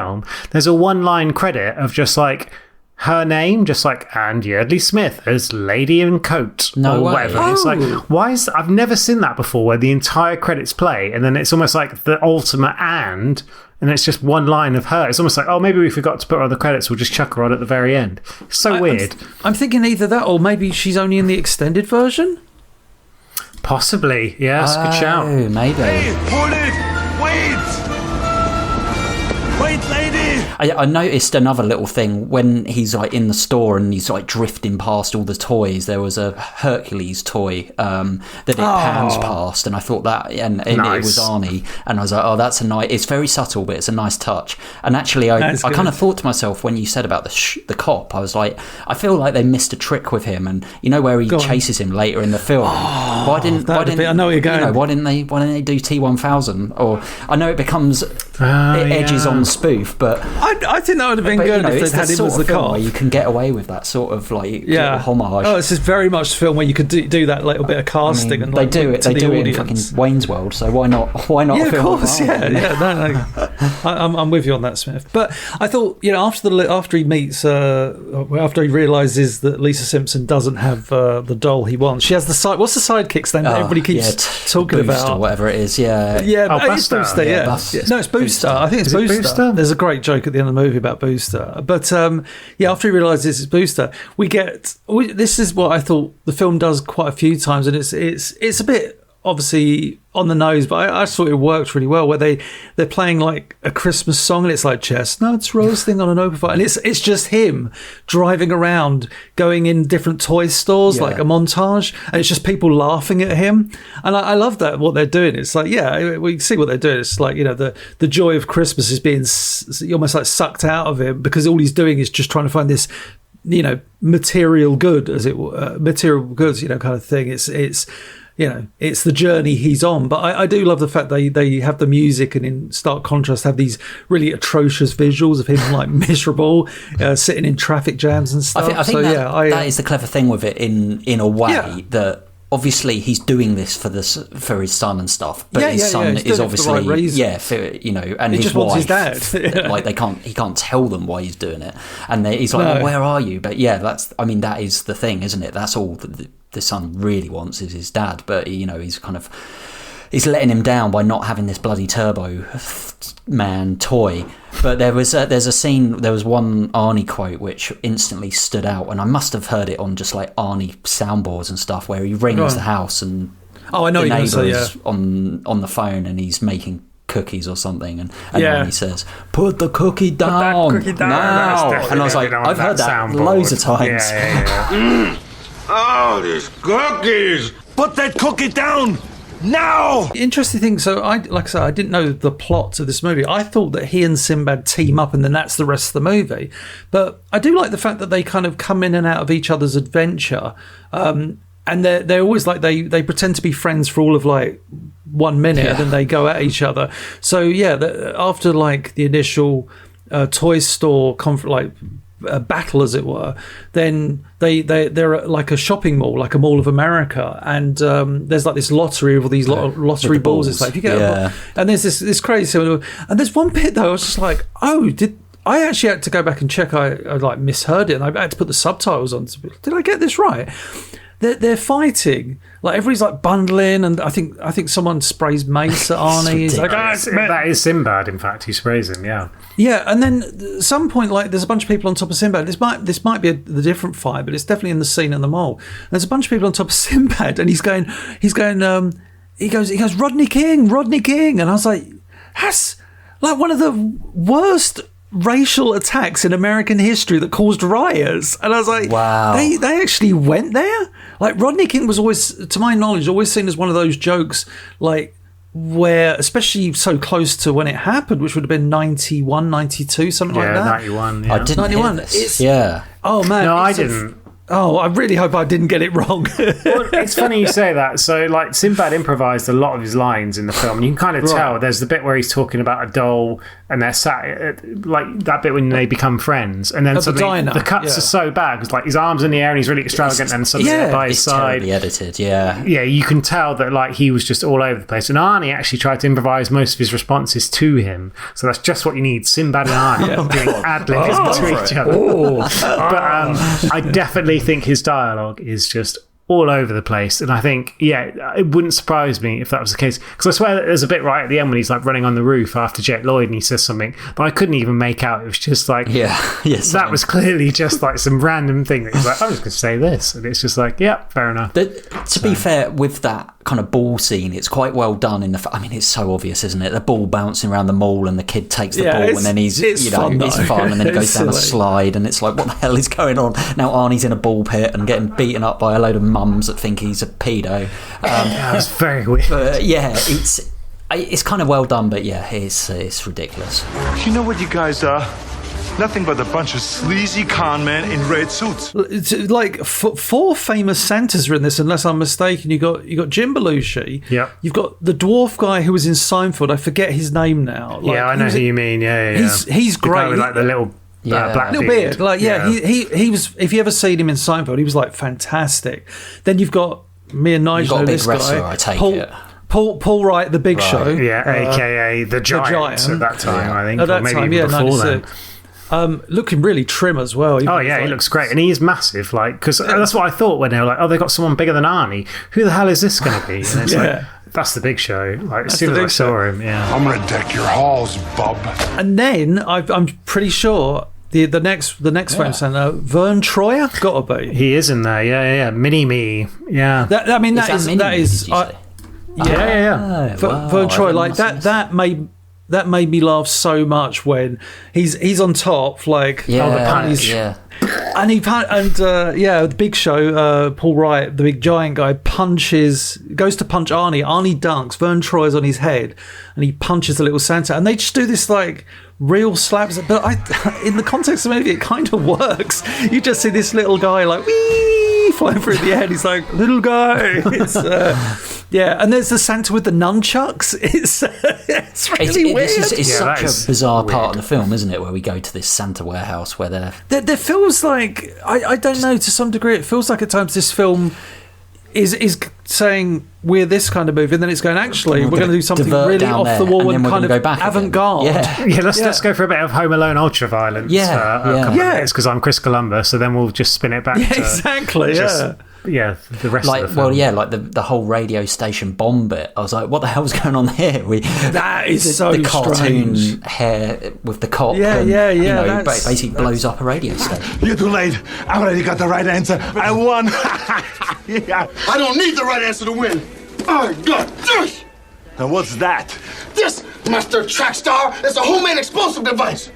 there's a one-line credit of just like her name, just like and Yeardley Smith as Lady in Coat or whatever. Oh. It's like, I've never seen that before, where the entire credits play and then it's almost like the ultimate and it's just one line of her. It's almost like, maybe we forgot to put her on the credits, we'll just chuck her on at the very end. It's so weird. I'm thinking either that or maybe she's only in the extended version. Possibly, yes. Good shout. Maybe. Hey, hold it! Wait, lady! I noticed another little thing when he's like in the store and he's like drifting past all the toys. There was a Hercules toy that it pans past, and I thought that, and it was Arnie, and I was like, that's a nice. It's very subtle, but it's a nice touch. And actually, I kind of thought to myself when you said about the cop, I was like, I feel like they missed a trick with him, and where he chases him later in the film. Why didn't I know where you're going. Why didn't they do T-1000? Or I know it becomes it edges on spoof, but I think that would have been good if they'd had him as the cop. Where you can get away with that sort of like little homage. This is very much a film where you could do that little bit of casting, and they do it in fucking Wayne's World. So why not? Yeah, of course. No. I'm with you on that, Smith. But I thought, after he meets, after he realizes that Lisa Simpson doesn't have the doll he wants, she has the what's the sidekick's name that everybody keeps talking Boost about, or whatever it is. It's Booster. No, it's Booster. I think it's Booster. There's a great joke at the end of the movie about Booster. But after he realizes it's Booster, this is what I thought the film does quite a few times, and it's a bit obviously on the nose, but I thought it worked really well, where they're playing like a Christmas song, and it's like chestnuts roasting on an open fire, and it's just him driving around, going in different toy stores, like a montage, and it's just people laughing at him. And I love that, what they're doing. It's like, we see what they're doing. It's like, the joy of Christmas is being almost like sucked out of him, because all he's doing is just trying to find this material good, as it material goods, kind of thing. It's it's the journey he's on. But I do love the fact they have the music, and in stark contrast have these really atrocious visuals of him like miserable, sitting in traffic jams and stuff. I think that is the clever thing with it in a way that obviously he's doing this for his son and stuff, but his son is obviously and his wife, his dad. Like he can't tell them why he's doing it, and he's like, well, where are you? But that is the thing, isn't it? That's all the son really wants is his dad, but he's letting him down by not having this bloody Turbo Man toy. But there's a scene. There was one Arnie quote which instantly stood out, and I must have heard it on just like Arnie soundboards and stuff, where he rings the house and I know the you're neighbour say, is on the phone and he's making cookies or something, and Arnie says, "Put the cookie down, now." And I was like, I've heard that loads of times. Oh, these cookies! Put that cookie down now! Interesting thing. So, like I said, I didn't know the plot of this movie. I thought that he and Sinbad team up, and then that's the rest of the movie. But I do like the fact that they kind of come in and out of each other's adventure, and they're always like they pretend to be friends for all of like 1 minute, and then they go at each other. So after like the initial toy store battle, as it were, then they're at like a shopping mall, like a Mall of America, and there's like this lottery of all these lottery balls. It's like if you get a ball, and there's this crazy, and there's one bit though I was just like, I actually had to go back and check. I like misheard it, and I had to put the subtitles on. Did I get this right? They're fighting, like everybody's like bundling, and I think someone sprays mace at Arnie. He's like, that is Sinbad. In fact, he sprays him. Yeah, and then at some point, like there's a bunch of people on top of Sinbad. This might be the different fight, but it's definitely in the scene in the mall. There's a bunch of people on top of Sinbad, and he goes Rodney King, and I was like, that's like one of the worst racial attacks in American history that caused riots. And I was like, wow, they actually went there. Like Rodney King was always, to my knowledge, always seen as one of those jokes, like where, especially so close to when it happened, which would have been 91, 92, something like that. 91. Yeah. I didn't 91. hear this. Yeah. Oh man. No, I didn't. Oh, I really hope I didn't get it wrong. Well, it's funny you say that. So, like, Sinbad improvised a lot of his lines in the film. And you can kind of tell. There's the bit where he's talking about a doll, and they're sat, like that bit when they become friends, and then suddenly the cuts are so bad because, like, his arms in the air and he's really extravagant, and suddenly by his side, terribly edited. Yeah, you can tell that like he was just all over the place. And Arnie actually tried to improvise most of his responses to him. So that's just what you need: Sinbad and Arnie doing ad-libs between each other. But I definitely think his dialogue is just all over the place, and I think it wouldn't surprise me if that was the case, because I swear that there's a bit right at the end when he's like running on the roof after Jet Lloyd and he says something but I couldn't even make out. It was just like that was clearly just like some random thing that he's like, I'm just gonna say this, and it's just like fair enough. To be fair, with that kind of ball scene, it's quite well done in I mean, it's so obvious, isn't it? The ball bouncing around the mall and the kid takes the ball and then it's fun, and then it goes down a slide, and it's like, what the hell is going on? Now Arnie's in a ball pit and getting beaten up by a load of mums that think he's a pedo. That was very weird. It's kind of well done, but it's ridiculous. You know what you guys are? Nothing but a bunch of sleazy con men in red suits. It's like four famous Santas are in this, unless I'm mistaken. You got Jim Belushi. Yeah. You've got the dwarf guy who was in Seinfeld. I forget his name now. Like, I know who you mean. Yeah. He's great. The guy with like the little black little beard. Like he was. If you ever seen him in Seinfeld, he was like fantastic. Then you've got me and Nige. You've got a big wrestler, guy, I take it. Paul Wright, the Big Show. Yeah, aka the Giant at that time, I think. At that maybe time, even before 96. Looking really trim as well. He looks great, and he is massive. Like, because that's what I thought when they were like, "Oh, they got someone bigger than Arnie. Who the hell is this going to be?" And it's like, that's the Big Show. Like, as soon as I saw him, I'm going to deck your halls, bub. And then I'm pretty sure the next famous Santa, Vern Troyer, gotta be. He is in there. Yeah. Mini Me. Yeah. That is. Vern Troyer, like that made me laugh so much when he's on top, like the punch. The Big Show, Paul Wright, the big giant guy, goes to punch Arnie. Arnie dunks. Vern Troyer's on his head, and he punches the little Santa, and they just do this like real slaps. But in the context of the movie, it kind of works. You just see this little guy like wee flying through the air. He's like, little guy. It's and there's the Santa with the nunchucks. It's really weird. It's such a bizarre part of the film, isn't it? Where we go to this Santa warehouse where there feels like I don't know, to some degree it feels like at times this film is saying we're this kind of movie, and then it's going, actually we're going to do something really off the wall and kind of avant-garde. Let's go for a bit of Home Alone ultra violence. Because I'm Chris Columbus, so then we'll just spin it back to exactly yeah, the rest like, of the film. well, yeah, like the whole radio station bomb bit. I was like, what the hell's going on here? That is so the cartoon strange. hair with the cop. Yeah, and, yeah, you know, that's- basically blows up a radio station. You're too late. I already got the right answer. I won. Yeah. I don't need the right answer to win. I got this. And what's that? This, Master Trackstar, is a homemade explosive device.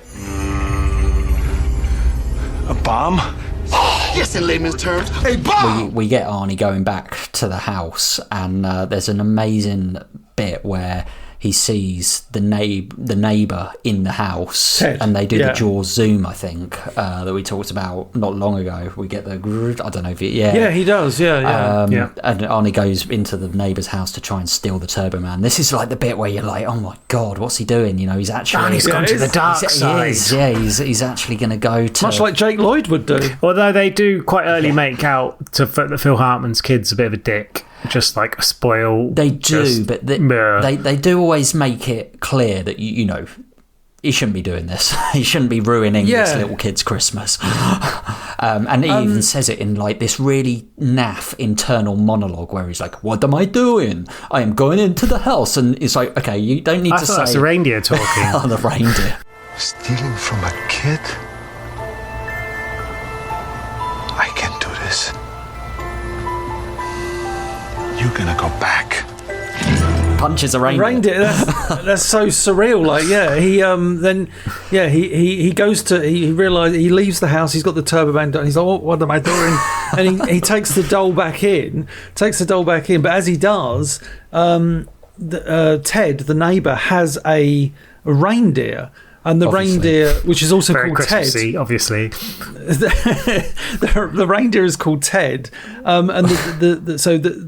A bomb? Yes, in layman's terms, a bomb. We get Arnie going back to the house, and there's an amazing bit where he sees the neighbour in the house, Ted, and they do yeah. the Jaws zoom, I think, that we talked about not long ago. We get the I don't know if Yeah, he does. Yeah. Yeah. and Arnie goes into the neighbour's house to try and steal the Turbo Man. This is like the bit where you're like, oh my god, what's he doing? You know, he's actually Arnie's gone to the dark side. He's actually going to go to Much like Jake Lloyd would do. Although they do quite early make out that Phil Hartman's kid's a bit of a dick. Just like spoil. They do, but they do always make it clear that you know he shouldn't be doing this. He shouldn't be ruining this little kid's Christmas. And he even says it in like this really naff internal monologue where he's like, "What am I doing? I am going into the house." And it's like, okay, you don't need I to thought say that's the reindeer talking. oh, the reindeer. Stealing from a kid? I can do this. You're gonna go back. Punches a reindeer. That's so surreal. Like, he goes to he realizes he leaves the house. He's got the Turbo Man doll. He's like, what am I doing? And he takes the doll back in. But as he does, Ted, the neighbour, has a reindeer. And the reindeer, which is also Very called Christmassy, Ted, obviously. the reindeer is called Ted, and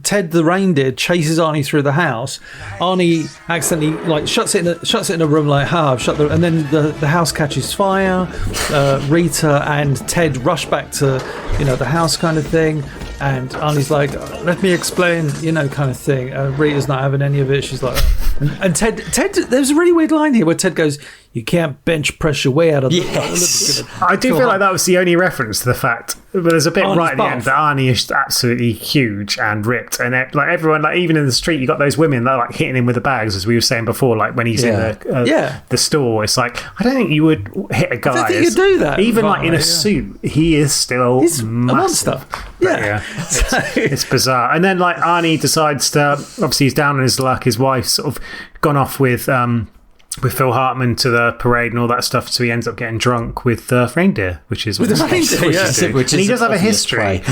Ted the reindeer chases Arnie through the house. Arnie accidentally shuts it in a room like, I've shut the, and then the house catches fire. Rita and Ted rush back to the house kind of thing. And Arnie's like, let me explain, kind of thing. Rita's not having any of it. She's like, and Ted, there's a really weird line here where Ted goes, you can't bench press your way out of Yes. I do feel like that was the only reference to the fact. But there's a bit Arnie's right at the end that Arnie is absolutely huge and ripped, and everyone, even in the street, you got those women that are hitting him with the bags, as we were saying before. Like when he's in the store, it's like, I don't think you would hit a guy. I don't think you'd do that. Even in a suit, he is still He's massive. a monster. It's bizarre. And then Arnie decides to, obviously he's down on his luck. His wife's sort of gone off with Phil Hartman to the parade and all that stuff, so he ends up getting drunk with the reindeer, which is what With the reindeer, and he does have a history.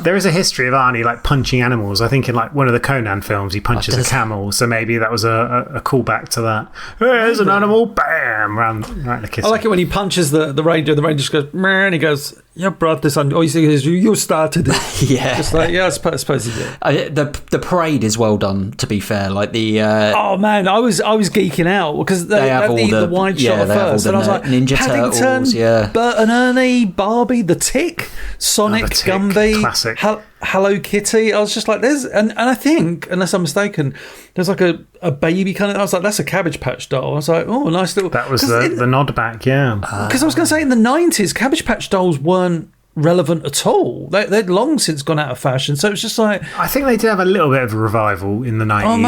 There is a history of Arnie punching animals. I think in one of the Conan films, he punches a camel, so maybe that was a callback to that. Hey, there's an animal, bam, right in the kiss. I like it when he punches the reindeer. The reindeer just goes, meh, and he goes, you brought this on. Oh, he says, you started it. Yeah. Just like, I suppose he did. The parade is well done, to be fair. Like the oh man, I was geeking out because they have all the wide shot first, and I was like, Ninja Paddington, Turtles, Bert and Ernie, Barbie, the Tick, Sonic, The Tick, Gumby, classic. Hello Kitty. I was just like, there's, and I think, unless I'm mistaken, there's like a baby kind of. I was like, that's a Cabbage Patch doll. I was like, oh, nice little. That was the nod back, yeah. Because I was going to say, in the 90s, Cabbage Patch dolls weren't relevant at all. They'd long since gone out of fashion, so it's just like, I think they did have a little bit of a revival in the 90s. oh,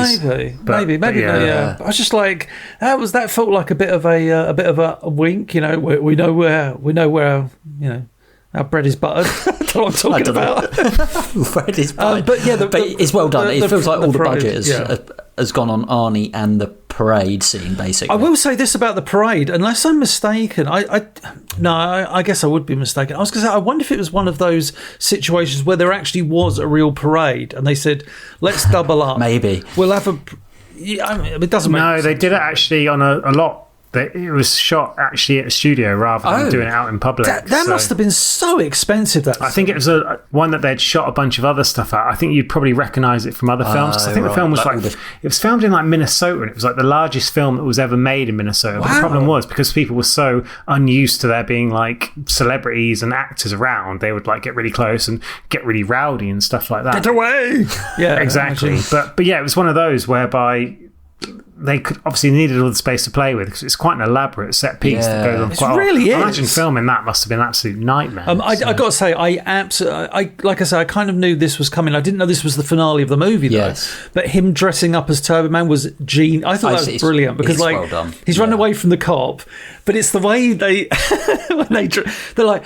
maybe, yeah. I was just like, that felt like a bit of a wink. We know where our bread is buttered. That's what I'm talking about. bread is buttered. But yeah, but it's well done. It feels like all the parade, budget has gone on Arnie and the parade scene, basically. I will say this about the parade, unless I'm mistaken. I guess I would be mistaken. I was going to say, I wonder if it was one of those situations where there actually was a real parade, and they said, "Let's double up. Maybe we'll have a." Yeah, I mean, it doesn't. No, they did it actually on a lot. It was shot actually at a studio rather than doing it out in public. That must have been so expensive. I think it was one that they'd shot a bunch of other stuff at. I think you'd probably recognise it from other films. 'Cause I think the film was it was filmed in Minnesota, and it was the largest film that was ever made in Minnesota. Wow. But the problem was, because people were so unused to there being celebrities and actors around, they would get really close and get really rowdy and stuff like that. Get away! Yeah, exactly. But yeah, it was one of those whereby they could obviously needed all the space to play with because it's quite an elaborate set piece that goes on quite really I is. imagine filming that must have been an absolute nightmare. I got to say, like I said, I kind of knew this was coming. I didn't know this was the finale of the movie, though. Yes. But him dressing up as Turbo Man was genius. I thought that was brilliant because, like, well done. he's running away from the cop, but it's the way they when they're like,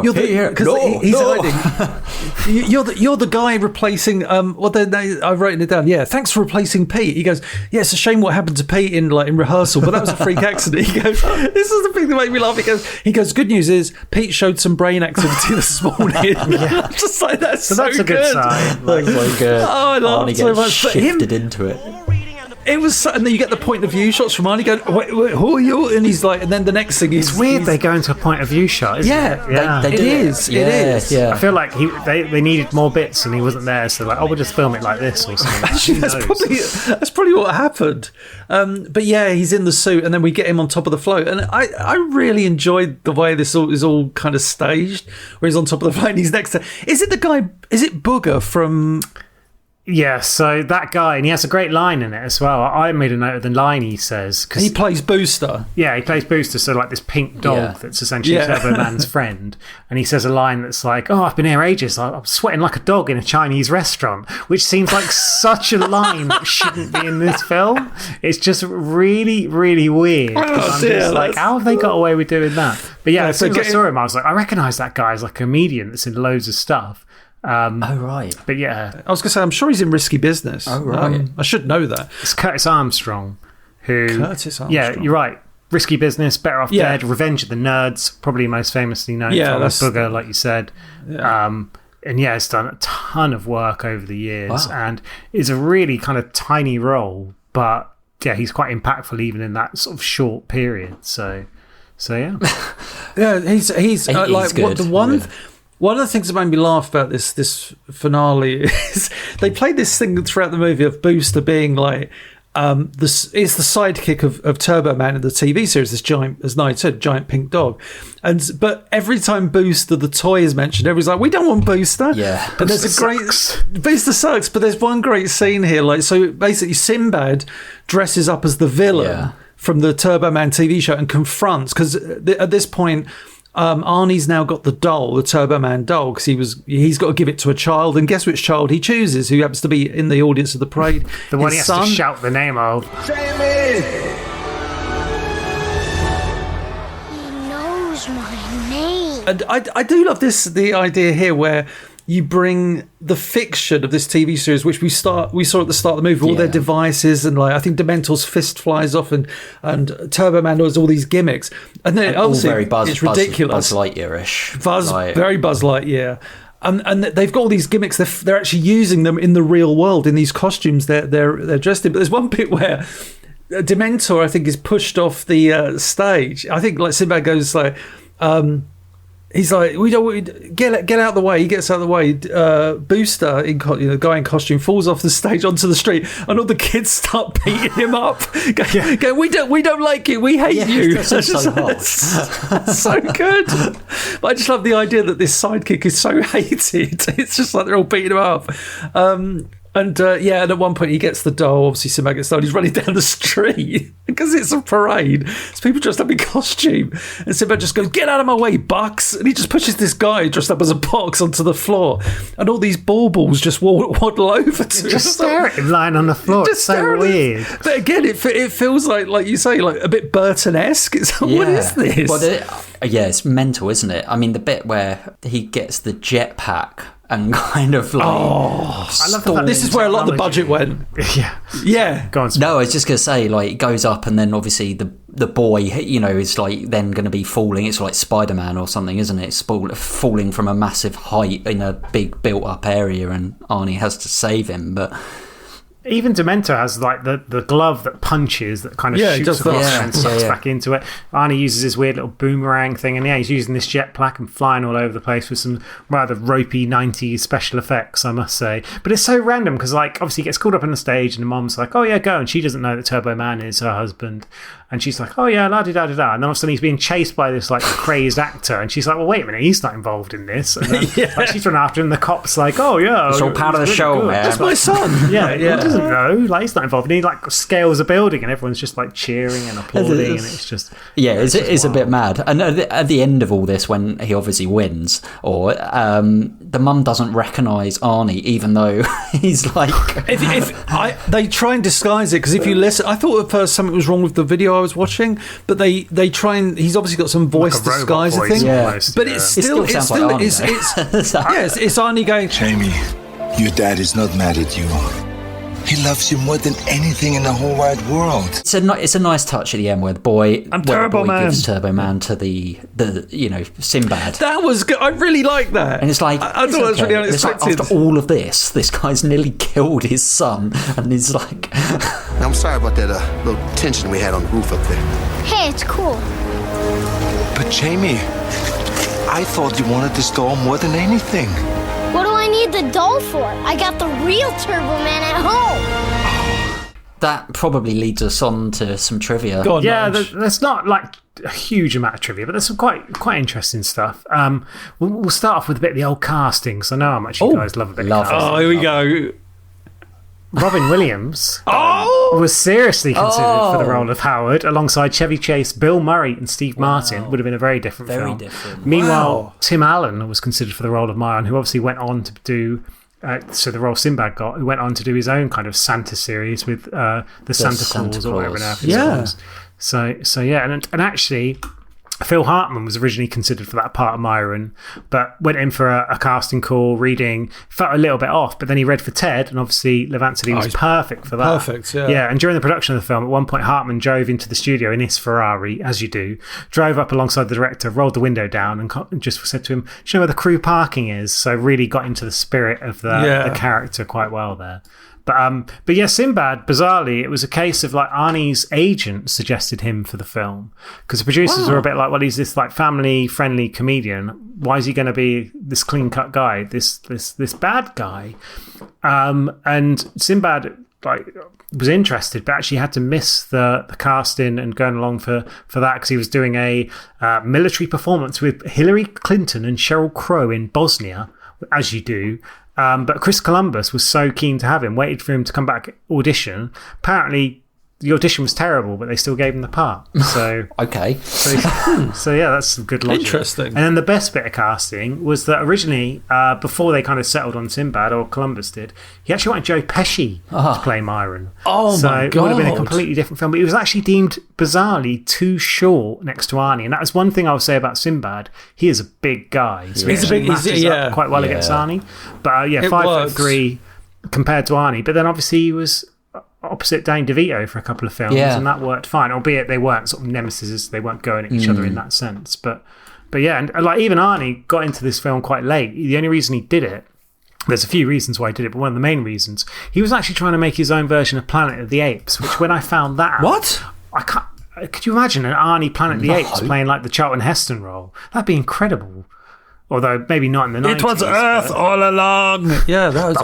you're the because he's hiding. You're the guy replacing. I've written it down. Yeah, thanks for replacing Pete. He goes, yeah, it's a shame what happened to Pete in rehearsal, but that was a freak accident. He goes, this is the thing that made me laugh. He goes, good news is Pete showed some brain activity this morning. I'm just like, that's a good sign. Like, I love it so much. Shifted into it. It was, and then you get the point of view shots from Arnie going, wait, who are you? And he's like, and then the next thing is it's weird they go into a point of view shot, isn't it? Yeah, it is. It is. Yeah. I feel like they needed more bits and he wasn't there, so like, we'll just film it like this or something. Actually, that's probably what happened. But yeah, he's in the suit, and then we get him on top of the float, and I really enjoyed the way this is all kind of staged, where he's on top of the float and he's next to. Is it Booger from? Yeah, so that guy, and he has a great line in it as well. I made a note of the line he says. Cause, he plays Booster. Yeah, he plays Booster, so like this pink dog that's essentially Turbo Man's friend. And he says a line that's like, I've been here ages. I'm sweating like a dog in a Chinese restaurant, which seems like such a line that shouldn't be in this film. It's just really, really weird. I'm just like, how have they got away with doing that? But yeah, as soon as I saw him, I was like, I recognise that guy as like a comedian that's in loads of stuff. Right. But yeah. I was going to say, I'm sure he's in Risky Business. Oh, right. I should know that. It's Curtis Armstrong. Curtis Armstrong. Yeah, you're right. Risky Business, Better Off Dead, Revenge of the Nerds, probably most famously known for Booger, like you said. Yeah. And yeah, it's done a ton of work over the years and is a really kind of tiny role, but yeah, he's quite impactful even in that sort of short period. So yeah. Yeah, he's like good. One of the things that made me laugh about this finale is they played this thing throughout the movie of Booster being like it's the sidekick of Turbo Man in the TV series, this giant, as Nige said, giant pink dog. But every time Booster the toy is mentioned, everybody's like, we don't want Booster. Yeah. And there's Booster sucks, but there's one great scene here. Like, so basically Sinbad dresses up as the villain from the Turbo Man TV show and confronts, because at this point Arnie's now got the doll, the Turbo Man doll, because he's got to give it to a child, and guess which child he chooses, who happens to be in the audience of the parade? The one he has to shout the name of. Jamie! He knows my name. And I do love the idea here where you bring the fiction of this TV series, which we saw at the start of the movie, all their devices, and like I think Dementor's fist flies off, and Turbo Man does all these gimmicks, and then obviously it's ridiculous, Buzz Lightyear-ish, very Buzz Lightyear. And they've got all these gimmicks. They're actually using them in the real world in these costumes they're dressed in. But there's one bit where Dementor, I think, is pushed off the stage. I think like Sinbad goes like. He's like, we don't get out of the way. He gets out of the way. Booster, guy in costume, falls off the stage onto the street, and all the kids start beating him up. Going, we don't like you. We hate you. That's so hot. So good. But I just love the idea that this sidekick is so hated. It's just like they're all beating him up. And at one point he gets the doll. Obviously, Sinbad gets the doll. He's running down the street because it's a parade. So people dressed up in costume. And Sinbad just goes, "Get out of my way, Bucks!" And he just pushes this guy dressed up as a box onto the floor. And all these baubles just waddle over to him. Just stare at him lying on the floor. It's so weird. But again, it feels like you say, like a bit Burton-esque. It's like, what is this? Well, it's mental, isn't it? I mean, the bit where he gets the jetpack and kind of like I love that. This is where a lot of the budget went. Yeah. Go on. No, I was just gonna say, like, it goes up, and then obviously the boy, is like then going to be falling. It's like Spider-Man or something, isn't it? It's falling from a massive height in a big built-up area, and Arnie has to save him. But even Dementor has like the glove that punches, that kind of shoots across and sucks back into it. Arnie uses his weird little boomerang thing, and he's using this jetpack and flying all over the place with some rather ropey 90s special effects, I must say. But it's so random because, like, obviously he gets called up on the stage and the mom's like, "Oh yeah, go," and she doesn't know that Turbo Man is her husband. And she's like, oh yeah, la-di-da-di-da. And then all of a sudden he's being chased by this like crazed actor. And she's like, well, wait a minute, he's not involved in this. And then like, she's running after him. The cop's like, oh yeah. It's all part of the show, man. That's my son. Yeah, he doesn't know. Like, he's not involved. And he like scales a building and everyone's just like cheering and applauding. And it's just... Yeah, it's a bit mad. And at the end of all this, when he obviously wins, or the mum doesn't recognise Arnie, even though he's like... They try and disguise it, because if you listen... I thought at first something was wrong with the video I was watching, but they try and... He's obviously got some voice like disguise thing. Almost, but it still sounds like Arnie, it's Arnie going... Jamie, your dad is not mad at you. He loves you more than anything in the whole wide world. It's a nice touch at the end where the boy gives Turbo Man to the Sinbad. That was good. I really like that. And it's like, I thought that was really unexpected. It's like, after all of this guy's nearly killed his son, and he's like... I'm sorry about that little tension we had on the roof up there. Hey, it's cool. But Jamie, I thought you wanted this doll more than anything. What do I need the doll for? I got the real Turbo Man at home. That probably leads us on to some trivia. Go on, there's not like a huge amount of trivia, but there's some quite interesting stuff. We'll start off with a bit of the old casting, because I know how much you guys love a bit of casting. Oh, here we go. Robin Williams was seriously considered for the role of Howard, alongside Chevy Chase, Bill Murray, and Steve Martin. Would have been a very different film. Meanwhile, Tim Allen was considered for the role of Myron, who obviously went on to do... so the role Sinbad got, who went on to do his own kind of Santa series with the Santa Claus or whatever now. Yeah. So yeah, and actually... Phil Hartman was originally considered for that part of Myron, but went in for a casting call, reading, felt a little bit off, but then he read for Ted, and obviously Levant said he was perfect for that. Perfect, yeah. Yeah, and during the production of the film, at one point Hartman drove into the studio in his Ferrari, as you do, drove up alongside the director, rolled the window down, and just said to him, do you know where the crew parking is? So really got into the spirit of the character quite well there. But yeah, Sinbad, bizarrely, it was a case of like Arnie's agent suggested him for the film, because the producers were a bit like, well, he's this like family friendly comedian. Why is he going to be this clean cut guy, this bad guy? And Sinbad like was interested, but actually had to miss the casting and going along for that, because he was doing a military performance with Hillary Clinton and Sheryl Crow in Bosnia, as you do. But Chris Columbus was so keen to have him, waited for him to come back audition. Apparently, the audition was terrible, but they still gave him the part. So okay. So yeah, that's some good logic. Interesting. And then the best bit of casting was that originally, before they kind of settled on Sinbad, or Columbus did, he actually wanted Joe Pesci to play Myron. Oh so my God. it would have been a completely different film. But he was actually deemed bizarrely too short next to Arnie, and that was one thing I would say about Sinbad. He is a big guy, so he's a big, up quite well against Arnie. But 5'3" compared to Arnie. But then obviously he was opposite Danny DeVito for a couple of films, and that worked fine, albeit they weren't sort of nemesis, they weren't going at each other in that sense. But yeah, and like even Arnie got into this film quite late. The only reason he did it, there's a few reasons why he did it, but one of the main reasons, he was actually trying to make his own version of Planet of the Apes, which when I found that out, I can't. Could you imagine an Arnie Planet of the Apes playing like the Charlton Heston role? That'd be incredible. Although maybe not in the 90s. It was Earth all along. Yeah, that was.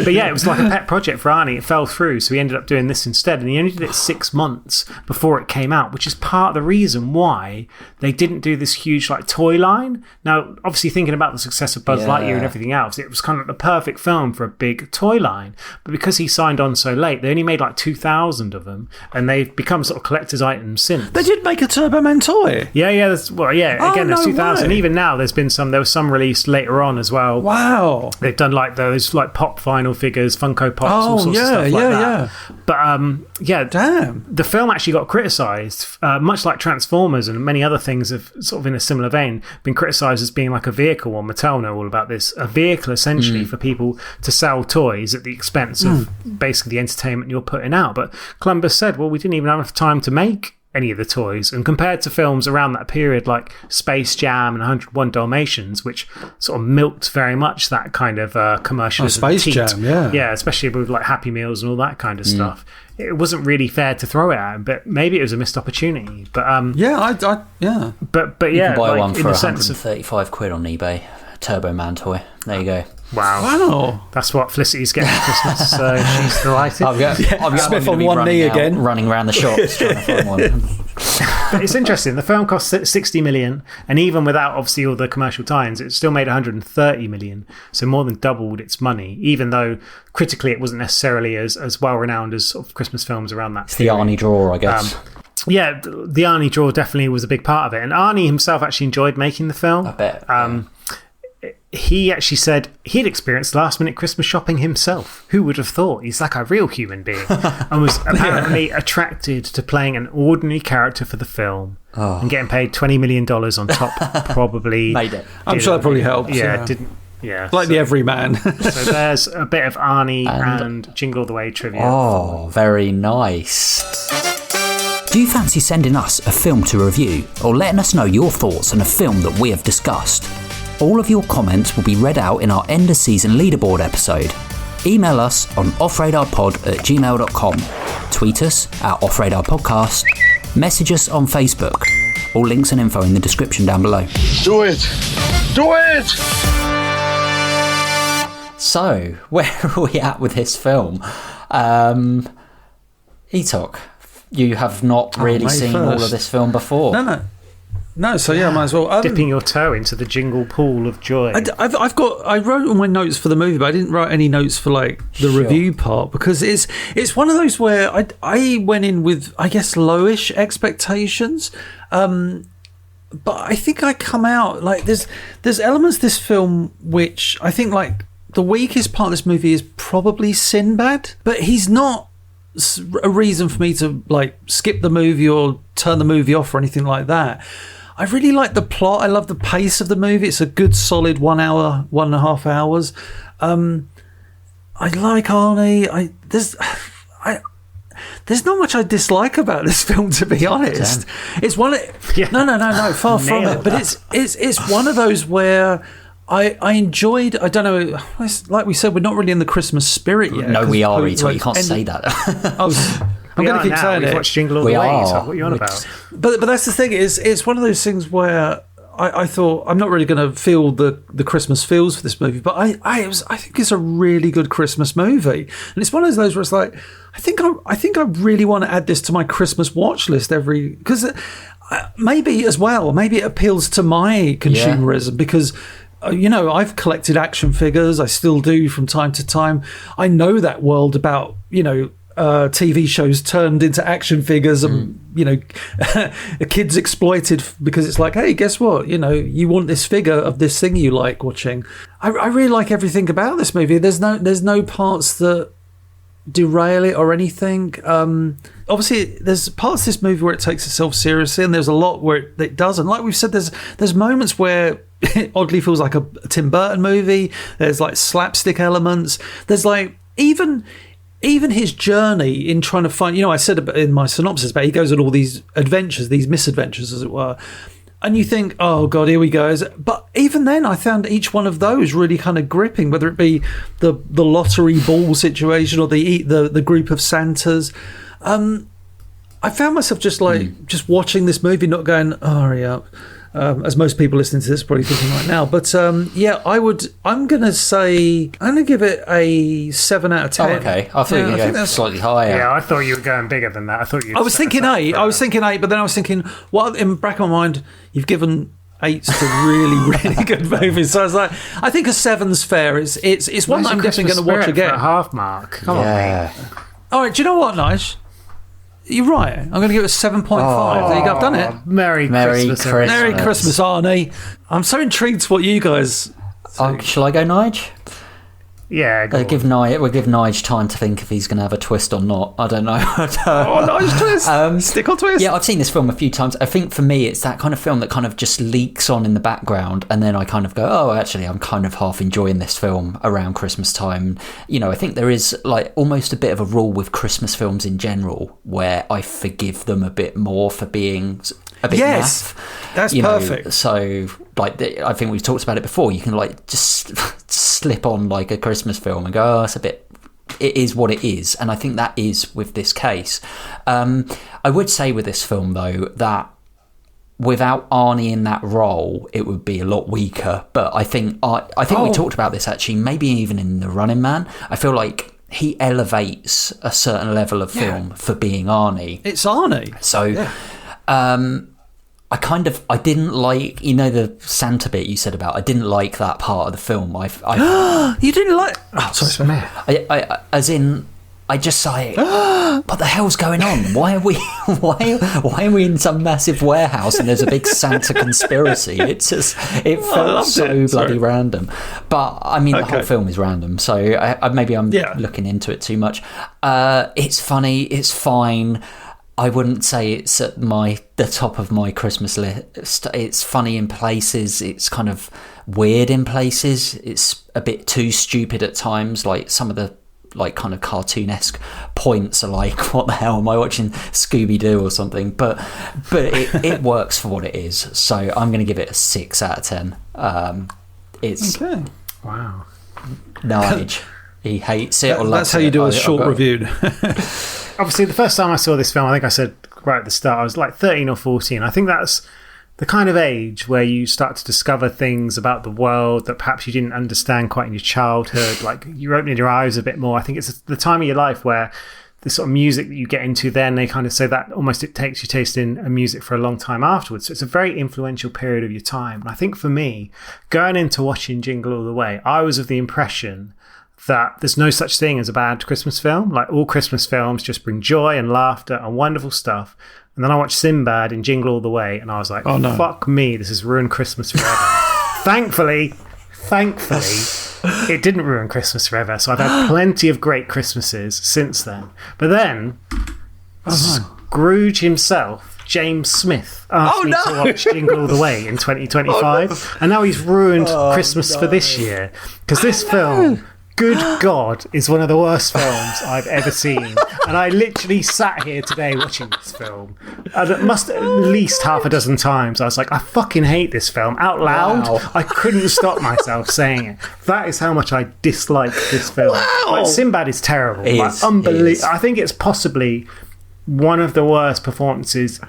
But yeah, it was like a pet project for Arnie. It fell through, so he ended up doing this instead. And he only did it 6 months before it came out, which is part of the reason why they didn't do this huge like toy line. Now, obviously, thinking about the success of Buzz Lightyear and everything else, it was kind of the perfect film for a big toy line. But because he signed on so late, they only made like 2,000 of them, and they've become sort of collector's items since. They did make a Turbo Man toy. Yeah. Again, there's 2,000. Way. Even now, there was some released later on as well. Wow. They've done like those like pop vinyl figures, Funko Pops, all sorts of stuff like that. But damn. The film actually got criticised, much like Transformers and many other things have sort of in a similar vein been criticised as being like a vehicle, or Mattel know all about this, a vehicle essentially for people to sell toys at the expense of basically the entertainment you're putting out. But Columbus said, well, we didn't even have enough time to make any of the toys, and compared to films around that period like Space Jam and 101 Dalmatians, which sort of milked very much that kind of commercialism. Space Jam, yeah, especially with like Happy Meals and all that kind of stuff. It wasn't really fair to throw it at him, but maybe it was a missed opportunity. But but you can buy one for 135 quid on eBay, Turbo Man toy. There you go. Wow. That's what Felicity's getting for Christmas, so she's delighted. I'm Smith on one knee again. Running around the shops trying to find one. But it's interesting. The film cost 60 million, and even without obviously all the commercial tie-ins, it still made 130 million, so more than doubled its money, even though critically it wasn't necessarily as well-renowned as sort of Christmas films around that period. The Arnie draw, I guess. Yeah, the Arnie draw definitely was a big part of it, and Arnie himself actually enjoyed making the film. I bet. He actually said he'd experienced last-minute Christmas shopping himself. Who would have thought? He's like a real human being. And was apparently attracted to playing an ordinary character for the film and getting paid $20 million on top, probably. Made it. I'm sure that probably helps. Yeah, like the everyman. So there's a bit of Arnie and Jingle All the Way trivia. Oh, very nice. Do you fancy sending us a film to review or letting us know your thoughts on a film that we have discussed? All of your comments will be read out in our end of season leaderboard episode. Email us on offradarpod@gmail.com. Tweet us at offradarpodcast. Message us on Facebook. All links and info in the description down below. Do it! Do it! So, where are we at with this film? Etok, you have not really seen all of this film before. No, so yeah, I might as well. Dipping your toe into the jingle pool of joy. I wrote all my notes for the movie, but I didn't write any notes for like the review part, because it's one of those where I went in with, I guess, lowish expectations, but I think I come out like there's elements of this film which I think like the weakest part of this movie is probably Sinbad, but he's not a reason for me to like skip the movie or turn the movie off or anything like that. I really like the plot. I love the pace of the movie. It's a good solid 1 hour, 1.5 hours. I like Arnie. There's not much I dislike about this film, to be honest. It's one no, far from it. But it's one of those where I enjoyed. I don't know. Like we said, we're not really in the Christmas spirit yet. No, we are. Like, you can't say that. I'm going to keep saying it. Watch Jingle All the Way. So what are you on about? But that's the thing. It's one of those things where I thought I'm not really going to feel the Christmas feels for this movie, but I think it's a really good Christmas movie, and it's one of those where it's like I think I really want to add this to my Christmas watch list because maybe it appeals to my consumerism because. I've collected action figures. I still do from time to time. I know that world about, TV shows turned into action figures and, kids exploited because it's like, hey, guess what? You want this figure of this thing you like watching. I really like everything about this movie. There's no parts that derail it or anything. Obviously, there's parts of this movie where it takes itself seriously, and there's a lot where it doesn't. Like we've said, there's moments where it oddly feels like a Tim Burton movie. There's like slapstick elements. There's like even his journey in trying to find. I said in my synopsis, but he goes on all these adventures, these misadventures, as it were. And you think, oh God, here we go. But even then, I found each one of those really kind of gripping, whether it be the lottery ball situation or the group of Santas. I found myself just watching this movie, not going, oh, hurry up. As most people listening to this are probably thinking right now. But I'm going to give it a 7 out of 10. Oh, okay. I thought you were going slightly higher. Yeah, I thought you were going bigger than that. I was thinking 8. I was thinking 8, but then I was thinking, in the back of my mind, you've given 8s to really, really good movies. So I was like, I think a 7's fair. It's one that I'm definitely going to watch again. For a half mark. Come on, mate. All right, do you know what, Nige? You're right. I'm going to give it a 7.5. There you go. I've done it. Merry Christmas. Merry Christmas, Arnie. I'm so intrigued to what you guys... shall I go Nige? Yeah, we'll give Nige time to think if he's going to have a twist or not. I don't know. Nige twist! Stick on twist! Yeah, I've seen this film a few times. I think for me, it's that kind of film that kind of just leaks on in the background, and then I kind of go, oh, actually, I'm kind of half enjoying this film around Christmas time. I think there is like almost a bit of a rule with Christmas films in general, where I forgive them a bit more for being a bit naff. That's perfect. So, I think we've talked about it before. You can just slip on like a Christmas film and go, oh, it is what it is. And I think that is with this case. I would say with this film though that without Arnie in that role, it would be a lot weaker. But I think we talked about this actually, maybe even in The Running Man. I feel like he elevates a certain level of film for being Arnie. It's Arnie. So, I didn't like, the Santa bit you said about. I didn't like that part of the film. You didn't like? Oh, sorry. I just say, what the hell's going on? Why are we in some massive warehouse and there's a big Santa conspiracy? It felt so bloody random. But I mean, the whole film is random, so maybe I'm looking into it too much. It's funny. It's fine. I wouldn't say it's at the top of my Christmas list. It's funny in places. It's kind of weird in places. It's a bit too stupid at times. Like some of the kind of cartoonesque points are like, what the hell am I watching, Scooby-Doo or something? But it works for what it is. So I'm going to give it a 6 out of 10. It's okay. Wow. Nige. He hates it or loves it. That's how you do a short review. Obviously, the first time I saw this film, I think I said right at the start, I was like 13 or 14. I think that's the kind of age where you start to discover things about the world that perhaps you didn't understand quite in your childhood. Like you're opening your eyes a bit more. I think it's the time of your life where the sort of music that you get into then, they kind of say that almost it takes you tasting music for a long time afterwards. So it's a very influential period of your time. And I think for me, going into watching Jingle All the Way, I was of the impression that there's no such thing as a bad Christmas film. Like all Christmas films just bring joy and laughter and wonderful stuff. And then I watched Sinbad in Jingle All the Way, and I was like, fuck me, this has ruined Christmas forever. Thankfully, it didn't ruin Christmas forever. So I've had plenty of great Christmases since then. But then, Scrooge himself, James Smith, asked me to watch Jingle All the Way in 2025. And now he's ruined Christmas for this year. Because this film... Good God, is one of the worst films I've ever seen. And I literally sat here today watching this film. At least half a dozen times. I was like, I fucking hate this film. Out loud, I couldn't stop myself saying it. That is how much I dislike this film. Like, Sinbad is terrible. Unbelievable. I think it's possibly one of the worst performances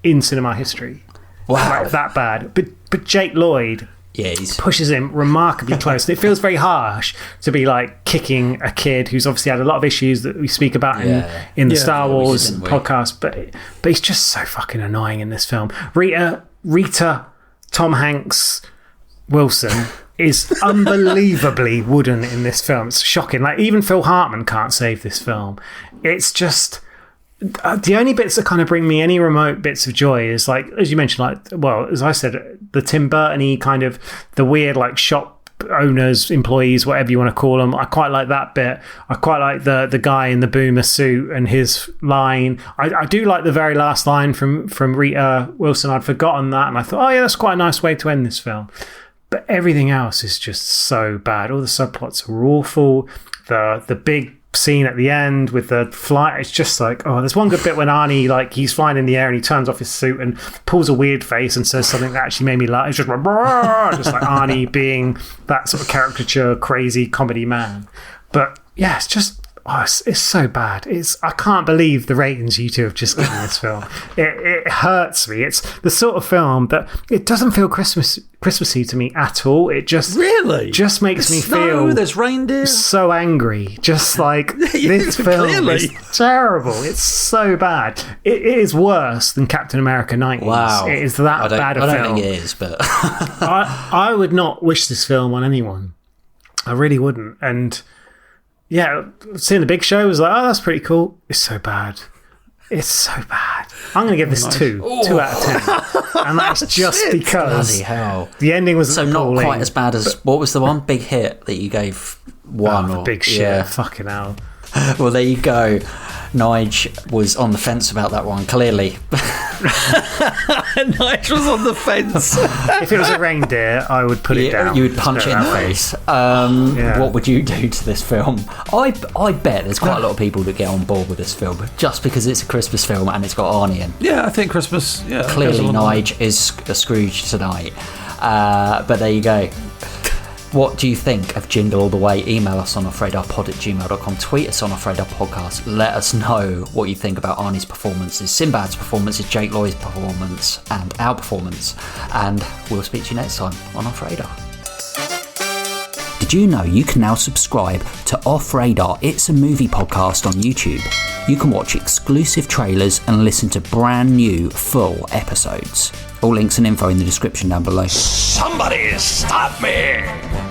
in cinema history. Wow. Like, that bad. But Jake Lloyd... Yeah, pushes him remarkably close. And it feels very harsh to be like kicking a kid who's obviously had a lot of issues that we speak about in the Star Wars podcast, but he's just so fucking annoying in this film. Rita Tom Hanks Wilson is unbelievably wooden in this film. It's shocking. Like even Phil Hartman can't save this film. It's just... the only bits that kind of bring me any remote bits of joy is like, as you mentioned, like, well, as I said, the Tim Burton-y kind of the weird like shop owners, employees, whatever you want to call them. I quite like that bit. I quite like the guy in the boomer suit and his line. I do like the very last line from Rita Wilson. I'd forgotten that, and I thought, oh yeah, that's quite a nice way to end this film. But everything else is just so bad. All the subplots are awful. The big scene at the end with the flight, it's just like, there's one good bit when Arnie, like, he's flying in the air and he turns off his suit and pulls a weird face and says something that actually made me laugh. It's just like, just like Arnie being that sort of caricature crazy comedy man. But yeah, it's just it's so bad. I can't believe the ratings you two have just given this film. It hurts me. It's the sort of film that it doesn't feel Christmassy to me at all. It just just makes me feel there's reindeer, so angry. Just like this film is terrible. It's so bad. It is worse than Captain America 90s. Wow, it is that bad a film. I don't think it is, but I would not wish this film on anyone. I really wouldn't. And yeah, seeing The Big Show was like, that's pretty cool. It's so bad. It's so bad. I'm going to give this 2 out of 10. And that's just because bloody hell. The ending was so not quite as bad as, what was the one? Big Hit that you gave 1? The Big Shit. Yeah. Fucking hell. Well, there you go. Nige was on the fence about that one, clearly. Nige was on the fence. If it was a reindeer, I would put it down. You would punch it in the face. What would you do to this film? I bet there's quite a lot of people that get on board with this film just because it's a Christmas film and it's got Arnie in. Yeah, I think Christmas. Yeah, clearly, Nige is a Scrooge tonight. But there you go. What do you think of Jingle All the Way? Email us on offradarpod@gmail.com. Tweet us on offradarpodcast. Let us know what you think about Arnie's performances, Sinbad's performances, Jake Lloyd's performance, and our performance. And we'll speak to you next time on Off Radar. Did you know you can now subscribe to Off Radar? It's a movie podcast on YouTube. You can watch exclusive trailers and listen to brand new full episodes. All links and info in the description down below. Somebody stop me!